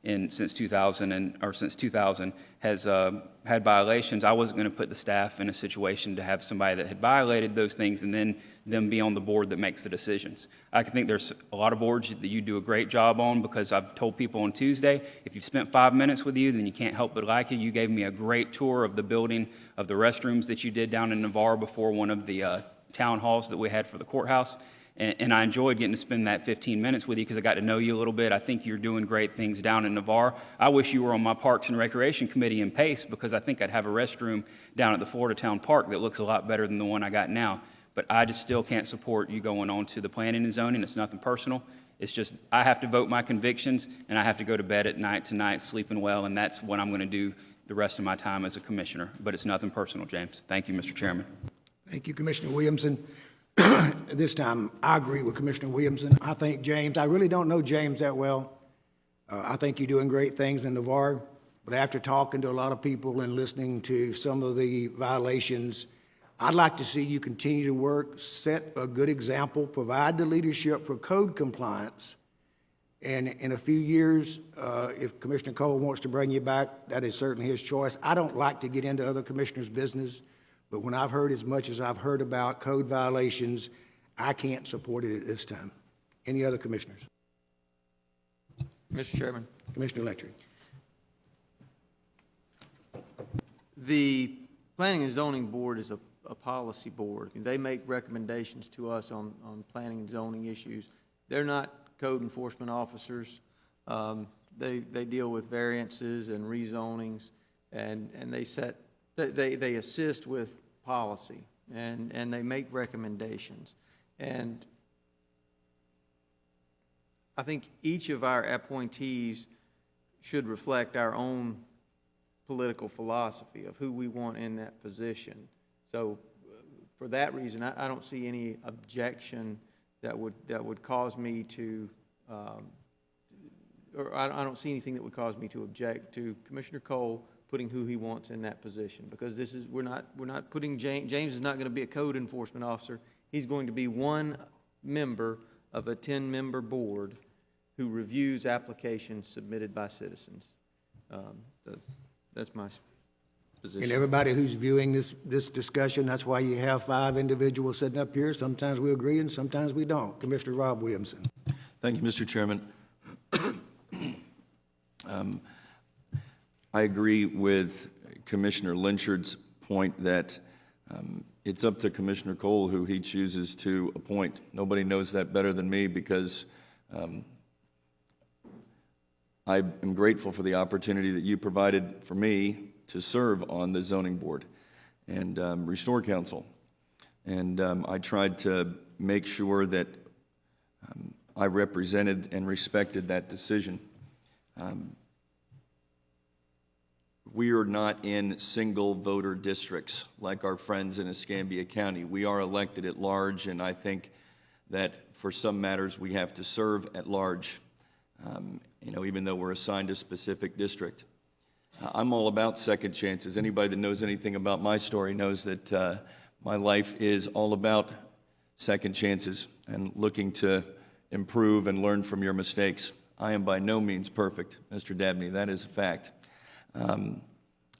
since 2000 has had violations. I wasn't going to put the staff in a situation to have somebody that had violated those things and then them be on the board that makes the decisions. I think there's a lot of boards that you do a great job on, because I've told people on Tuesday, if you've spent 5 minutes with you, then you can't help but like you. You gave me a great tour of the building, of the restrooms that you did down in Navarre before one of the town halls that we had for the courthouse. And I enjoyed getting to spend that 15 minutes with you because I got to know you a little bit. I think you're doing great things down in Navarre. I wish you were on my Parks and Recreation Committee in Pace because I think I'd have a restroom down at the Florida Town Park that looks a lot better than the one I got now. But I just still can't support you going on to the planning and zoning. It's nothing personal. It's just I have to vote my convictions, and I have to go to bed at night tonight sleeping well, and that's what I'm going to do the rest of my time as a commissioner. But it's nothing personal, James. Thank you, Mr. Chairman. Thank you, Commissioner Williamson. This time, I agree with Commissioner Williamson. I think James, I really don't know James that well. I think you're doing great things in Navarre, but after talking to a lot of people and listening to some of the violations, I'd like to see you continue to work, set a good example, provide the leadership for code compliance. And in a few years, if Commissioner Cole wants to bring you back, that is certainly his choice. I don't like to get into other commissioners' business, but when I've heard as much as I've heard about code violations, I can't support it at this time. Any other commissioners? Mr. Chairman. Commissioner Electric. The Planning and Zoning Board is a policy board. They make recommendations to us on planning and zoning issues. They're not code enforcement officers. They deal with variances and rezonings, and they assist with policy, and they make recommendations. And I think each of our appointees should reflect our own political philosophy of who we want in that position. So for that reason, I don't see any objection that would cause me to, or I don't see anything that would cause me to object to Commissioner Cole putting who he wants in that position, because we're not putting James is not going to be a code enforcement officer. He's going to be one member of a 10-member board who reviews applications submitted by citizens. That's my position. And everybody who's viewing this discussion, that's why you have 5 individuals sitting up here. Sometimes we agree and sometimes we don't. Commissioner Rob Williamson. Thank you, Mr. Chairman. I agree with Commissioner Lynchard's point that it's up to Commissioner Cole who he chooses to appoint. Nobody knows that better than me because I am grateful for the opportunity that you provided for me to serve on the zoning board and Restore Council. And I tried to make sure that I represented and respected that decision. We are not in single voter districts like our friends in Escambia County. We are elected at large, and I think that for some matters we have to serve at large, even though we're assigned a specific district. I'm all about second chances. Anybody that knows anything about my story knows that my life is all about second chances and looking to improve and learn from your mistakes. I am by no means perfect, Mr. Dabney. That is a fact.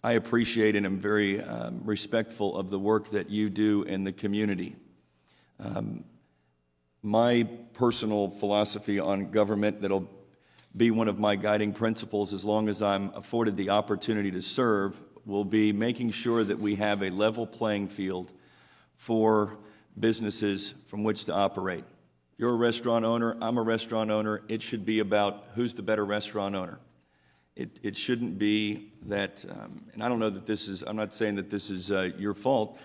I appreciate and am very respectful of the work that you do in the community. My personal philosophy on government that'll be one of my guiding principles as long as I'm afforded the opportunity to serve will be making sure that we have a level playing field for businesses from which to operate. You're a restaurant owner, I'm a restaurant owner. It should be about who's the better restaurant owner. It shouldn't be that, and I don't know that this is, I'm not saying that this is your fault.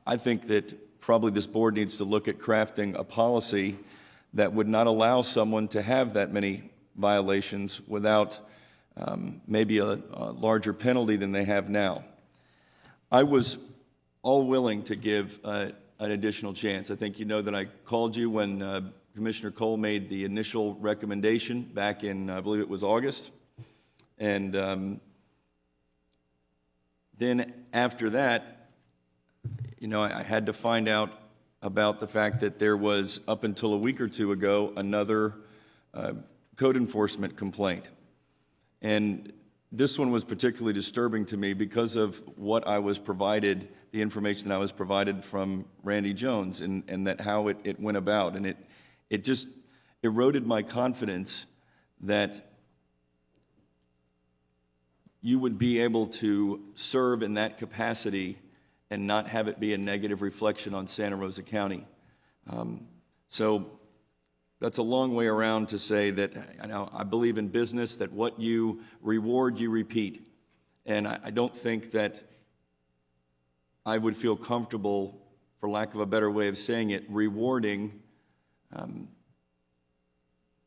I think that probably this board needs to look at crafting a policy that would not allow someone to have that many violations without maybe a larger penalty than they have now. I was all willing to give an additional chance. I think you know that I called you when Commissioner Cole made the initial recommendation back in, I believe it was August. And then after that, I had to find out about the fact that there was, up until a week or two ago, another code enforcement complaint. And this one was particularly disturbing to me because of what I was provided, the information that I was provided from Randy Jones, and that how it went about. And it just eroded my confidence that you would be able to serve in that capacity and not have it be a negative reflection on Santa Rosa County. So that's a long way around to say that I believe in business, that what you reward, you repeat. And I don't think that I would feel comfortable, for lack of a better way of saying it, rewarding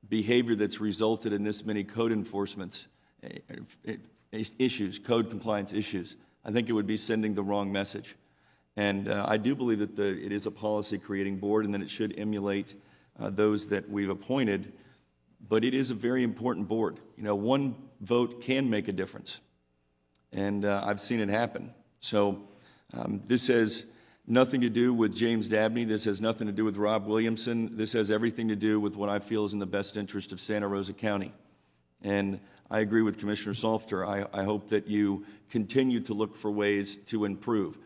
behavior that's resulted in this many code enforcements issues, code compliance issues. I think it would be sending the wrong message. And I do believe that it is a policy-creating board and that it should emulate those that we've appointed, but it is a very important board. You know, one vote can make a difference, and I've seen it happen. So this has nothing to do with James Dabney. This has nothing to do with Rob Williamson. This has everything to do with what I feel is in the best interest of Santa Rosa County. And I agree with Commissioner Salter. I hope that you continue to look for ways to improve.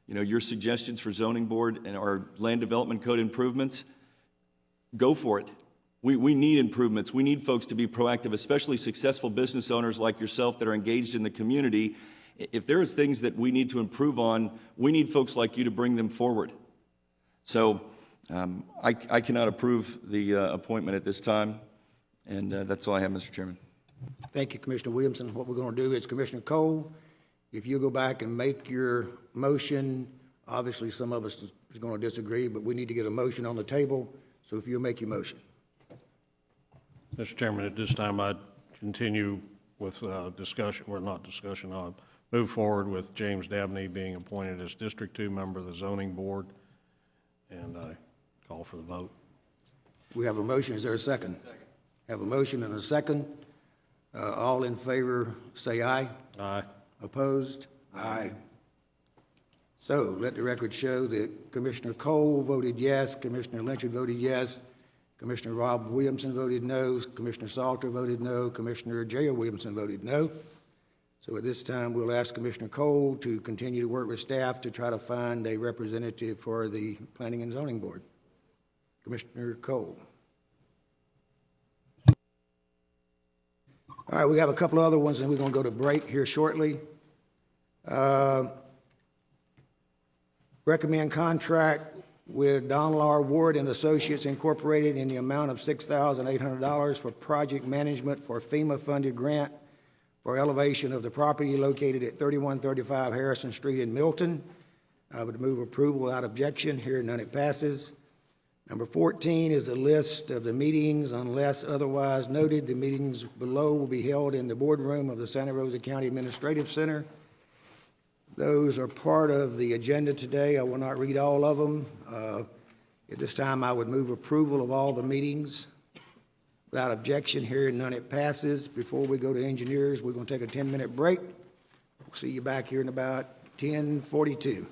You know, your suggestions for zoning board and our land development code improvements, go for it. We need improvements. We need folks to be proactive, especially successful business owners like yourself that are engaged in the community. If there is things that we need to improve on, we need folks like you to bring them forward. So I cannot approve the appointment at this time, and that's all I have, Mr. Chairman. Thank you, Commissioner Williamson. What we're going to do is, Commissioner Cole, if you go back and make your motion, obviously some of us is going to disagree, but we need to get a motion on the table. So if you'll make your motion. Mr. Chairman, at this time, I'd continue with discussion, well, not discussion, I'll move forward with James Dabney being appointed as District 2 member of the Zoning Board, and I call for the vote. We have a motion. Is there a second? Second. Have a motion and a second. All in favor, say aye. Aye. Opposed? Aye. So let the record show that Commissioner Cole voted yes, Commissioner Lynch voted yes, Commissioner Rob Williamson voted no, Commissioner Salter voted no, Commissioner J.O. Williamson voted no. So at this time, we'll ask Commissioner Cole to continue to work with staff to try to find a representative for the Planning and Zoning Board. Commissioner Cole. All right, we have a couple of other ones, and we're going to go to break here shortly. Recommend contract with Donlar Ward and Associates Incorporated in the amount of $6,800 for project management for FEMA-funded grant for elevation of the property located at 3135 Harrison Street in Milton. I would move approval without objection. Hearing none, it passes. Number 14 is a list of the meetings. Unless otherwise noted, the meetings below will be held in the boardroom of the Santa Rosa County Administrative Center. Those are part of the agenda today. I will not read all of them. At this time, I would move approval of all the meetings. Without objection, hearing none, it passes. Before we go to engineers, we're going to take a 10-minute break. We'll see you back here in about 10:42.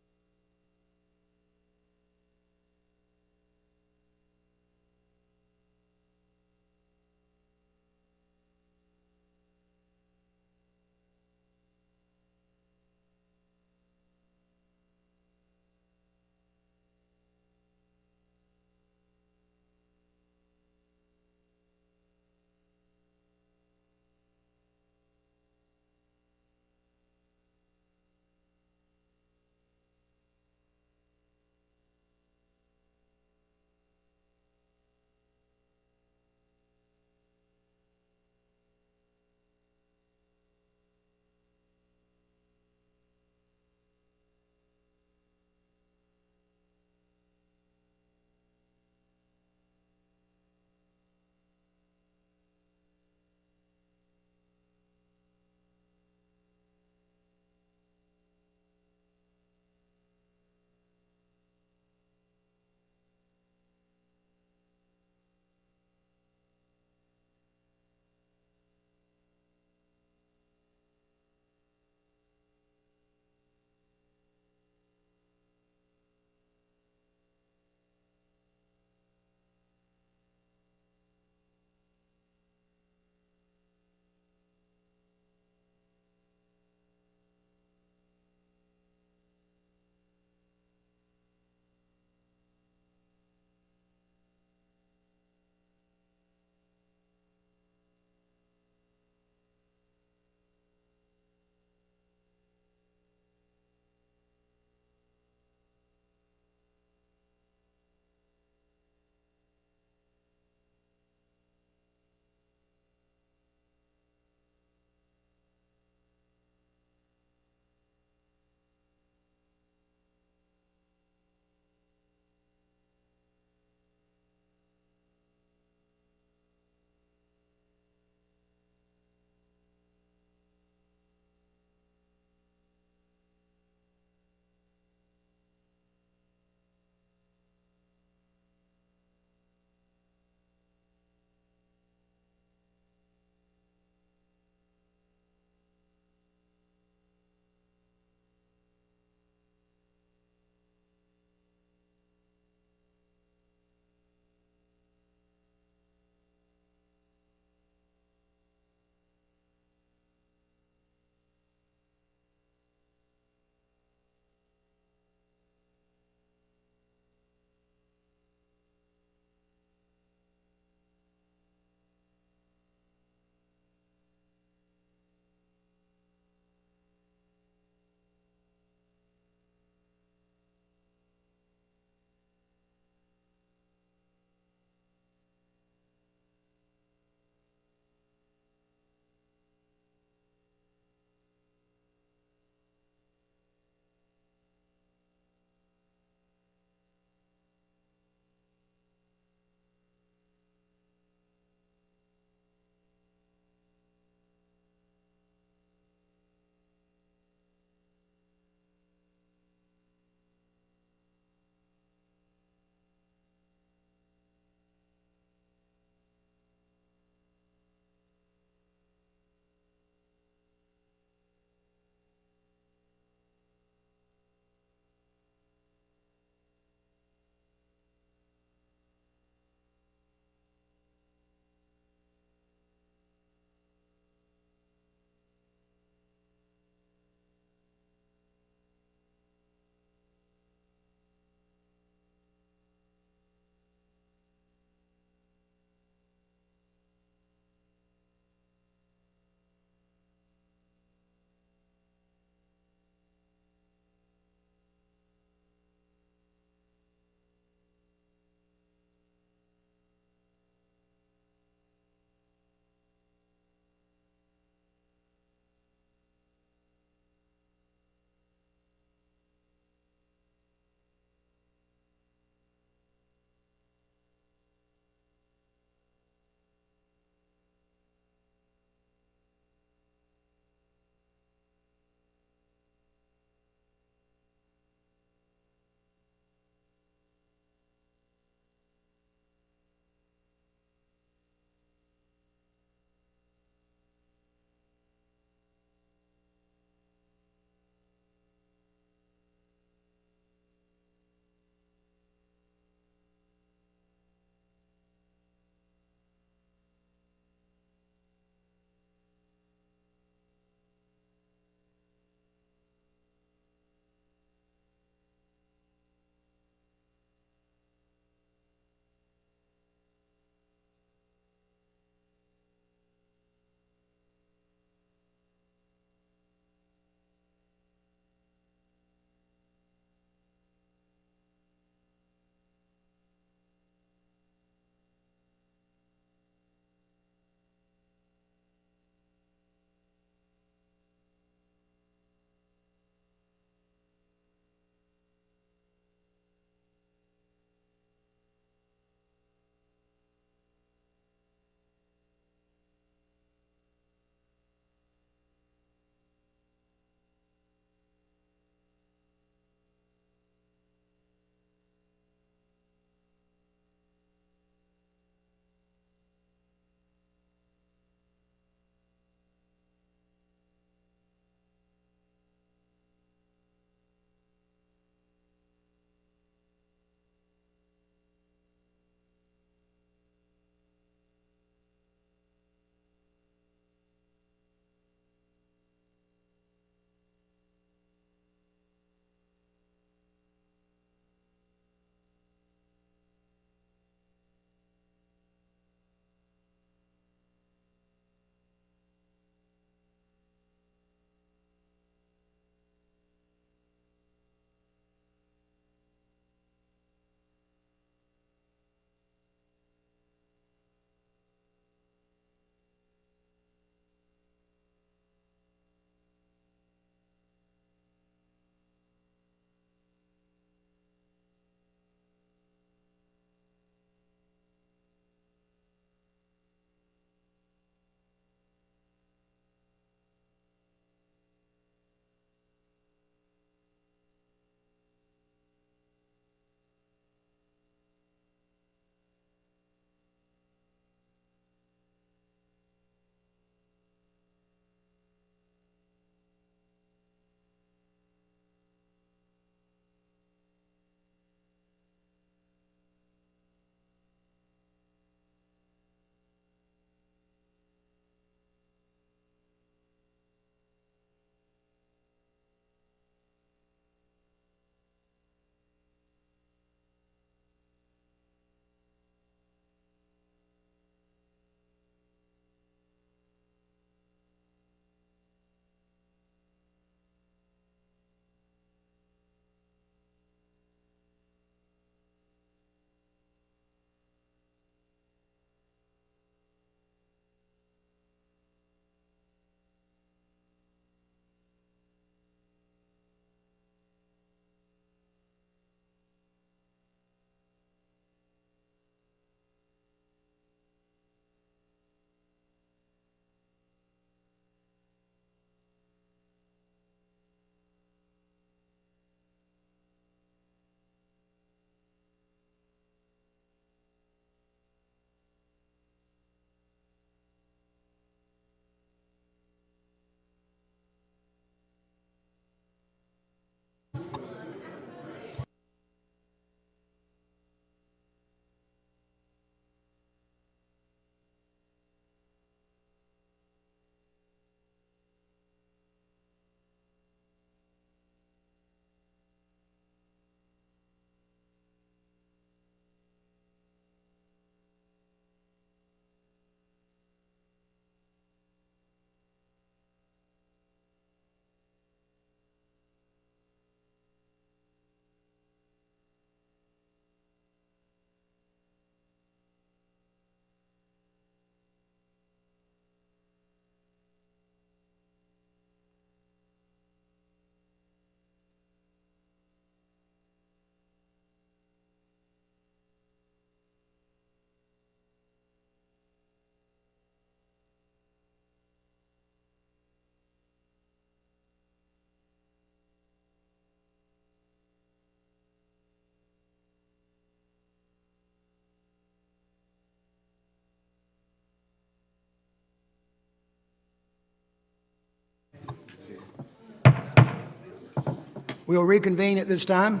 We'll reconvene at this time.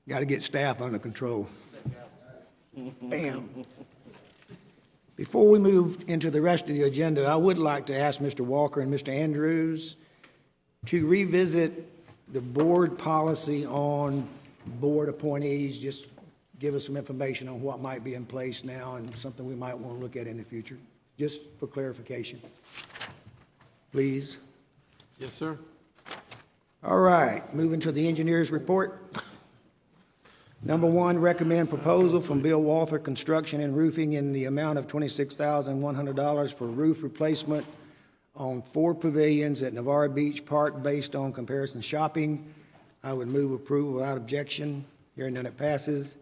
Got to get staff under control. Bam. Before we move into the rest of the agenda, I would like to ask Mr. Walker and Mr. Andrews to revisit the board policy on board appointees. Just give us some information on what might be in place now and something we might want to look at in the future, just for clarification. Please. Yes, sir. All right, moving to the engineer's report. Number one, recommend proposal from Bill Walther Construction and Roofing in the amount of $26,100 for roof replacement on 4 pavilions at Navarre Beach Park based on comparison shopping. I would move approval without objection. Hearing none, it passes.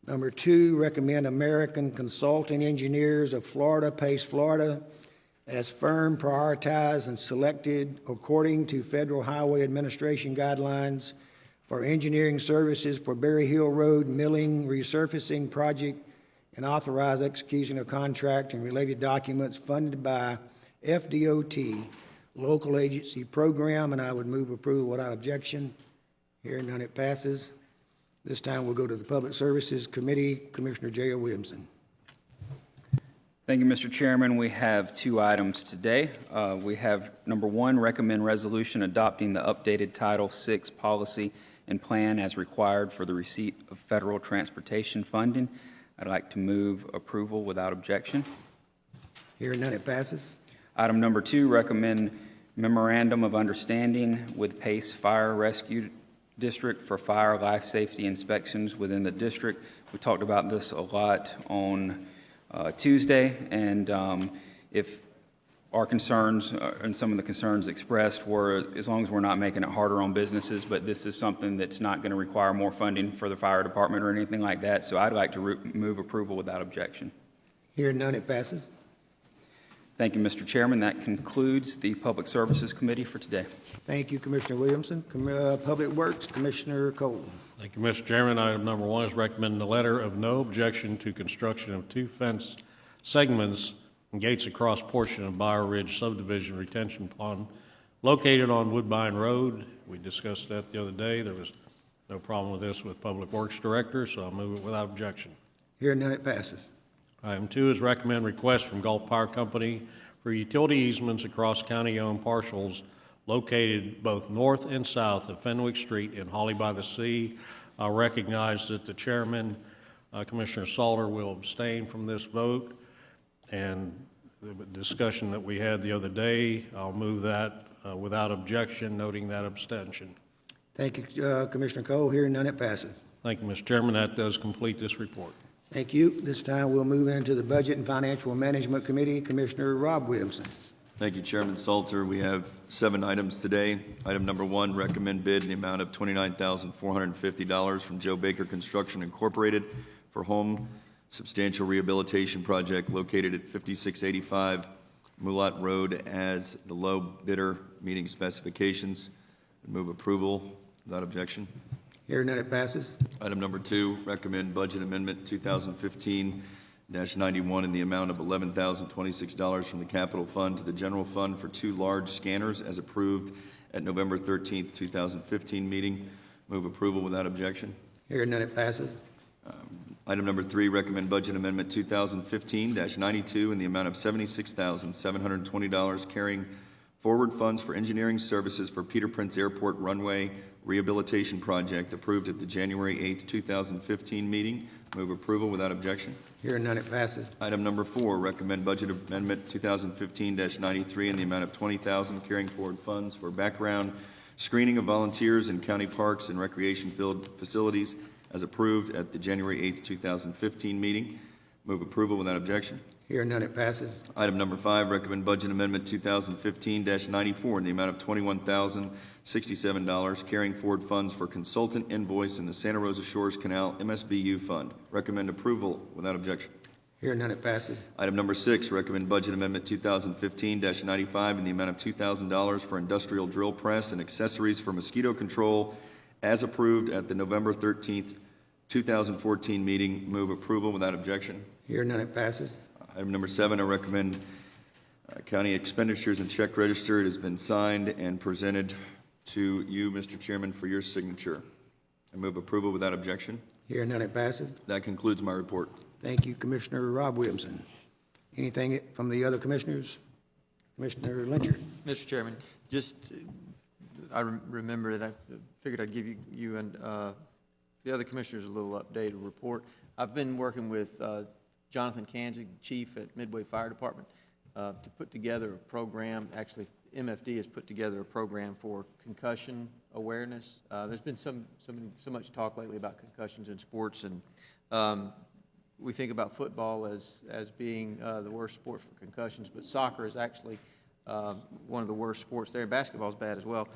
Number two, recommend American Consulting Engineers of Florida, Pace, Florida, as firm prioritized and selected according to Federal Highway Administration guidelines for engineering services for Berry Hill Road milling resurfacing project and authorize execution of contract and related documents funded by FDOT local agency program, and I would move approval without objection. Hearing none, it passes. This time we'll go to the Public Services Committee. Commissioner J.O. Williamson. Thank you, Mr. Chairman. We have 2 items today. We have number 1, recommend resolution adopting the updated Title VI policy and plan as required for the receipt of federal transportation funding. I'd like to move approval without objection. Hearing none, it passes. Item number 2, recommend memorandum of understanding with Pace Fire Rescue District for fire life safety inspections within the district. We talked about this a lot on Tuesday, and if our concerns and some of the concerns expressed were as long as we're not making it harder on businesses, but this is something that's not going to require more funding for the fire department or anything like that. So I'd like to move approval without objection. Hearing none, it passes. Thank you, Mr. Chairman. That concludes the Public Services Committee for today. Thank you, Commissioner Williamson. Public Works, Commissioner Cole. Thank you, Mr. Chairman. Item number 1 is recommending a letter of no objection to construction of 2 fence segments and gates across portion of Bower Ridge subdivision retention pond located on Woodbine Road. We discussed that the other day. There was no problem with this with Public Works Director, so I'll move it without objection. Hearing none, it passes. Item 2 is recommend request from Gulf Power Company for utility easements across county-owned parcels located both north and south of Fenwick Street in Holly by the Sea. I recognize that the chairman, Commissioner Salter, will abstain from this vote. And the discussion that we had the other day, I'll move that without objection, noting that abstention. Thank you, Commissioner Cole. Hearing none, it passes. Thank you, Mr. Chairman. That does complete this report. Thank you. This time we'll move into the Budget and Financial Management Committee. Commissioner Rob Williamson. Thank you, Chairman Salter. We have 7 items today. Item number 1, recommend bid in the amount of $29,450 from Joe Baker Construction Incorporated for home substantial rehabilitation project located at 5685 Mulat Road as the low bidder meeting specifications. Move approval without objection. Hearing none, it passes. Item number 2, recommend budget amendment 2015-91 in the amount of $11,026 from the capital fund to the general fund for 2 large scanners as approved at November 13th, 2015 meeting. Move approval without objection. Hearing none, it passes. Item number 3, recommend budget amendment 2015-92 in the amount of $76,720 carrying forward funds for engineering services for Peter Prince Airport runway rehabilitation project approved at the January 8th, 2015 meeting. Move approval without objection. Hearing none, it passes. Item number 4, recommend budget amendment 2015-93 in the amount of $20,000 carrying forward funds for background screening of volunteers in county parks and recreation field facilities as approved at the January 8th, 2015 meeting. Move approval without objection. Hearing none, it passes. Item number 5, recommend budget amendment 2015-94 in the amount of $21,067 carrying forward funds for consultant invoice in the Santa Rosa Shores Canal MSBU fund. Recommend approval without objection. Hearing none, it passes. Item number 6, recommend budget amendment 2015-95 in the amount of $2,000 for industrial drill press and accessories for mosquito control as approved at the November 13th, 2014 meeting. Move approval without objection. Hearing none, it passes. Item number 7, I recommend county expenditures and check register. It has been signed and presented to you, Mr. Chairman, for your signature. I move approval without objection. Hearing none, it passes. That concludes my report. Thank you, Commissioner Rob Williamson. Anything from the other commissioners? Commissioner Lyncher? Mr. Chairman, just, I remembered it. I figured I'd give you and the other commissioners a little updated report. I've been working with Jonathan Kanzig, Chief at Midway Fire Department, to put together a program. Actually, MFD has put together a program for concussion awareness. There's been so much talk lately about concussions in sports, and we think about football as being the worst sport for concussions, but soccer is actually one of the worst sports there. Basketball is bad as well.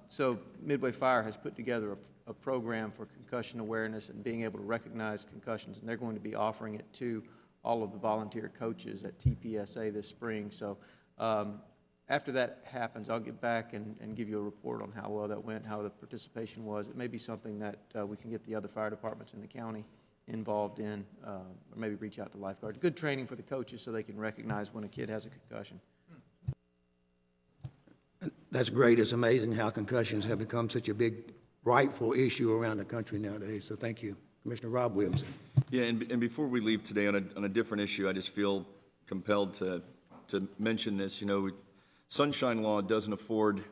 So Midway Fire has put together a program for concussion awareness and being able to recognize concussions, and they're going to be offering it to all of the volunteer coaches at TPSA this spring. So after that happens, I'll get back and give you a report on how well that went, how the participation was. It may be something that we can get the other fire departments in the county involved in, or maybe reach out to lifeguards. Good training for the coaches so they can recognize when a kid has a concussion. That's great. It's amazing how concussions have become such a big, rightful issue around the country nowadays. So thank you. Commissioner Rob Williamson. Yeah, and before we leave today on a different issue, I just feel compelled to mention this. You know, Sunshine Law doesn't afford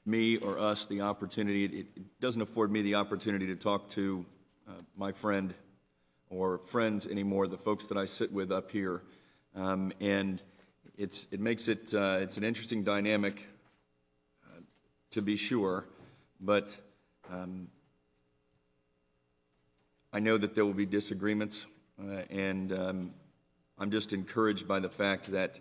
me or us the opportunity, it doesn't afford me the opportunity to talk to my friend or friends anymore, the folks that I sit with up here. And it makes it, it's an interesting dynamic, to be sure, but I know that there will be disagreements, and I'm just encouraged by the fact that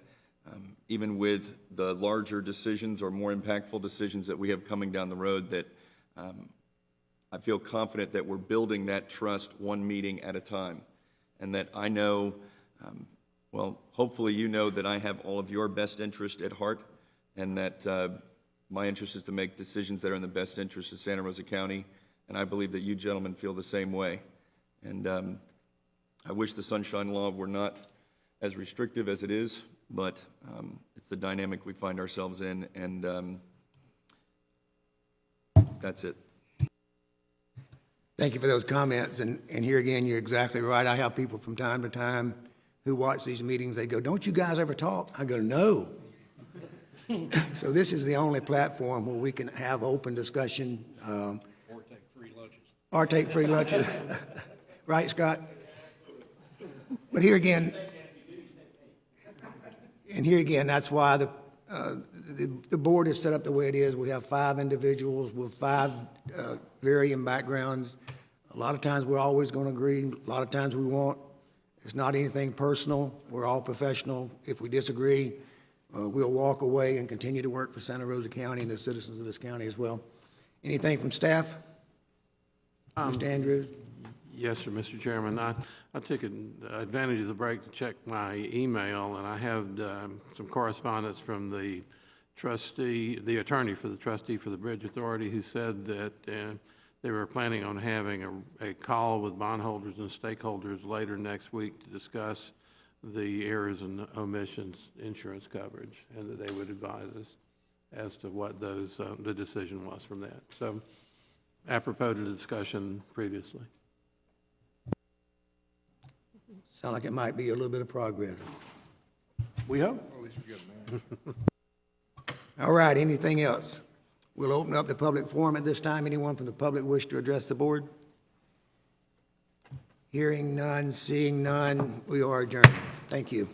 even with the larger decisions or more impactful decisions that we have coming down the road, that I feel confident that we're building that trust one meeting at a time, and that I know, well, hopefully you know that I have all of your best interest at heart, and that my interest is to make decisions that are in the best interest of Santa Rosa County, and I believe that you gentlemen feel the same way. And I wish the Sunshine Law were not as restrictive as it is, but it's the dynamic we find ourselves in, and that's it. Thank you for those comments. And here again, you're exactly right. I have people from time to time who watch these meetings. They go, "Don't you guys ever talk?" I go, "No." So this is the only platform where we can have open discussion. Or take free lunches. Or take free lunches. Right, Scott? But here again, that's why the board is set up the way it is. We have 5 individuals with 5 varying backgrounds. A lot of times we're always going to agree. A lot of times we won't. It's not anything personal. We're all professional. If we disagree, we'll walk away and continue to work for Santa Rosa County and the citizens of this county as well. Anything from staff? Mr. Andrews? Yes, sir, Mr. Chairman. I took advantage of the break to check my email, and I have some correspondence from the trustee, the attorney for the trustee for the Bridge Authority, who said that they were planning on having a call with bondholders and stakeholders later next week to discuss the errors and omissions insurance coverage, and that they would advise us as to what those the decision was from that. So, apropos to the discussion previously. Sound like it might be a little bit of progress. We hope. All right, anything else? We'll open up the public forum at this time. Anyone from the public wish to address the board? Hearing none, seeing none, we are adjourned. Thank you.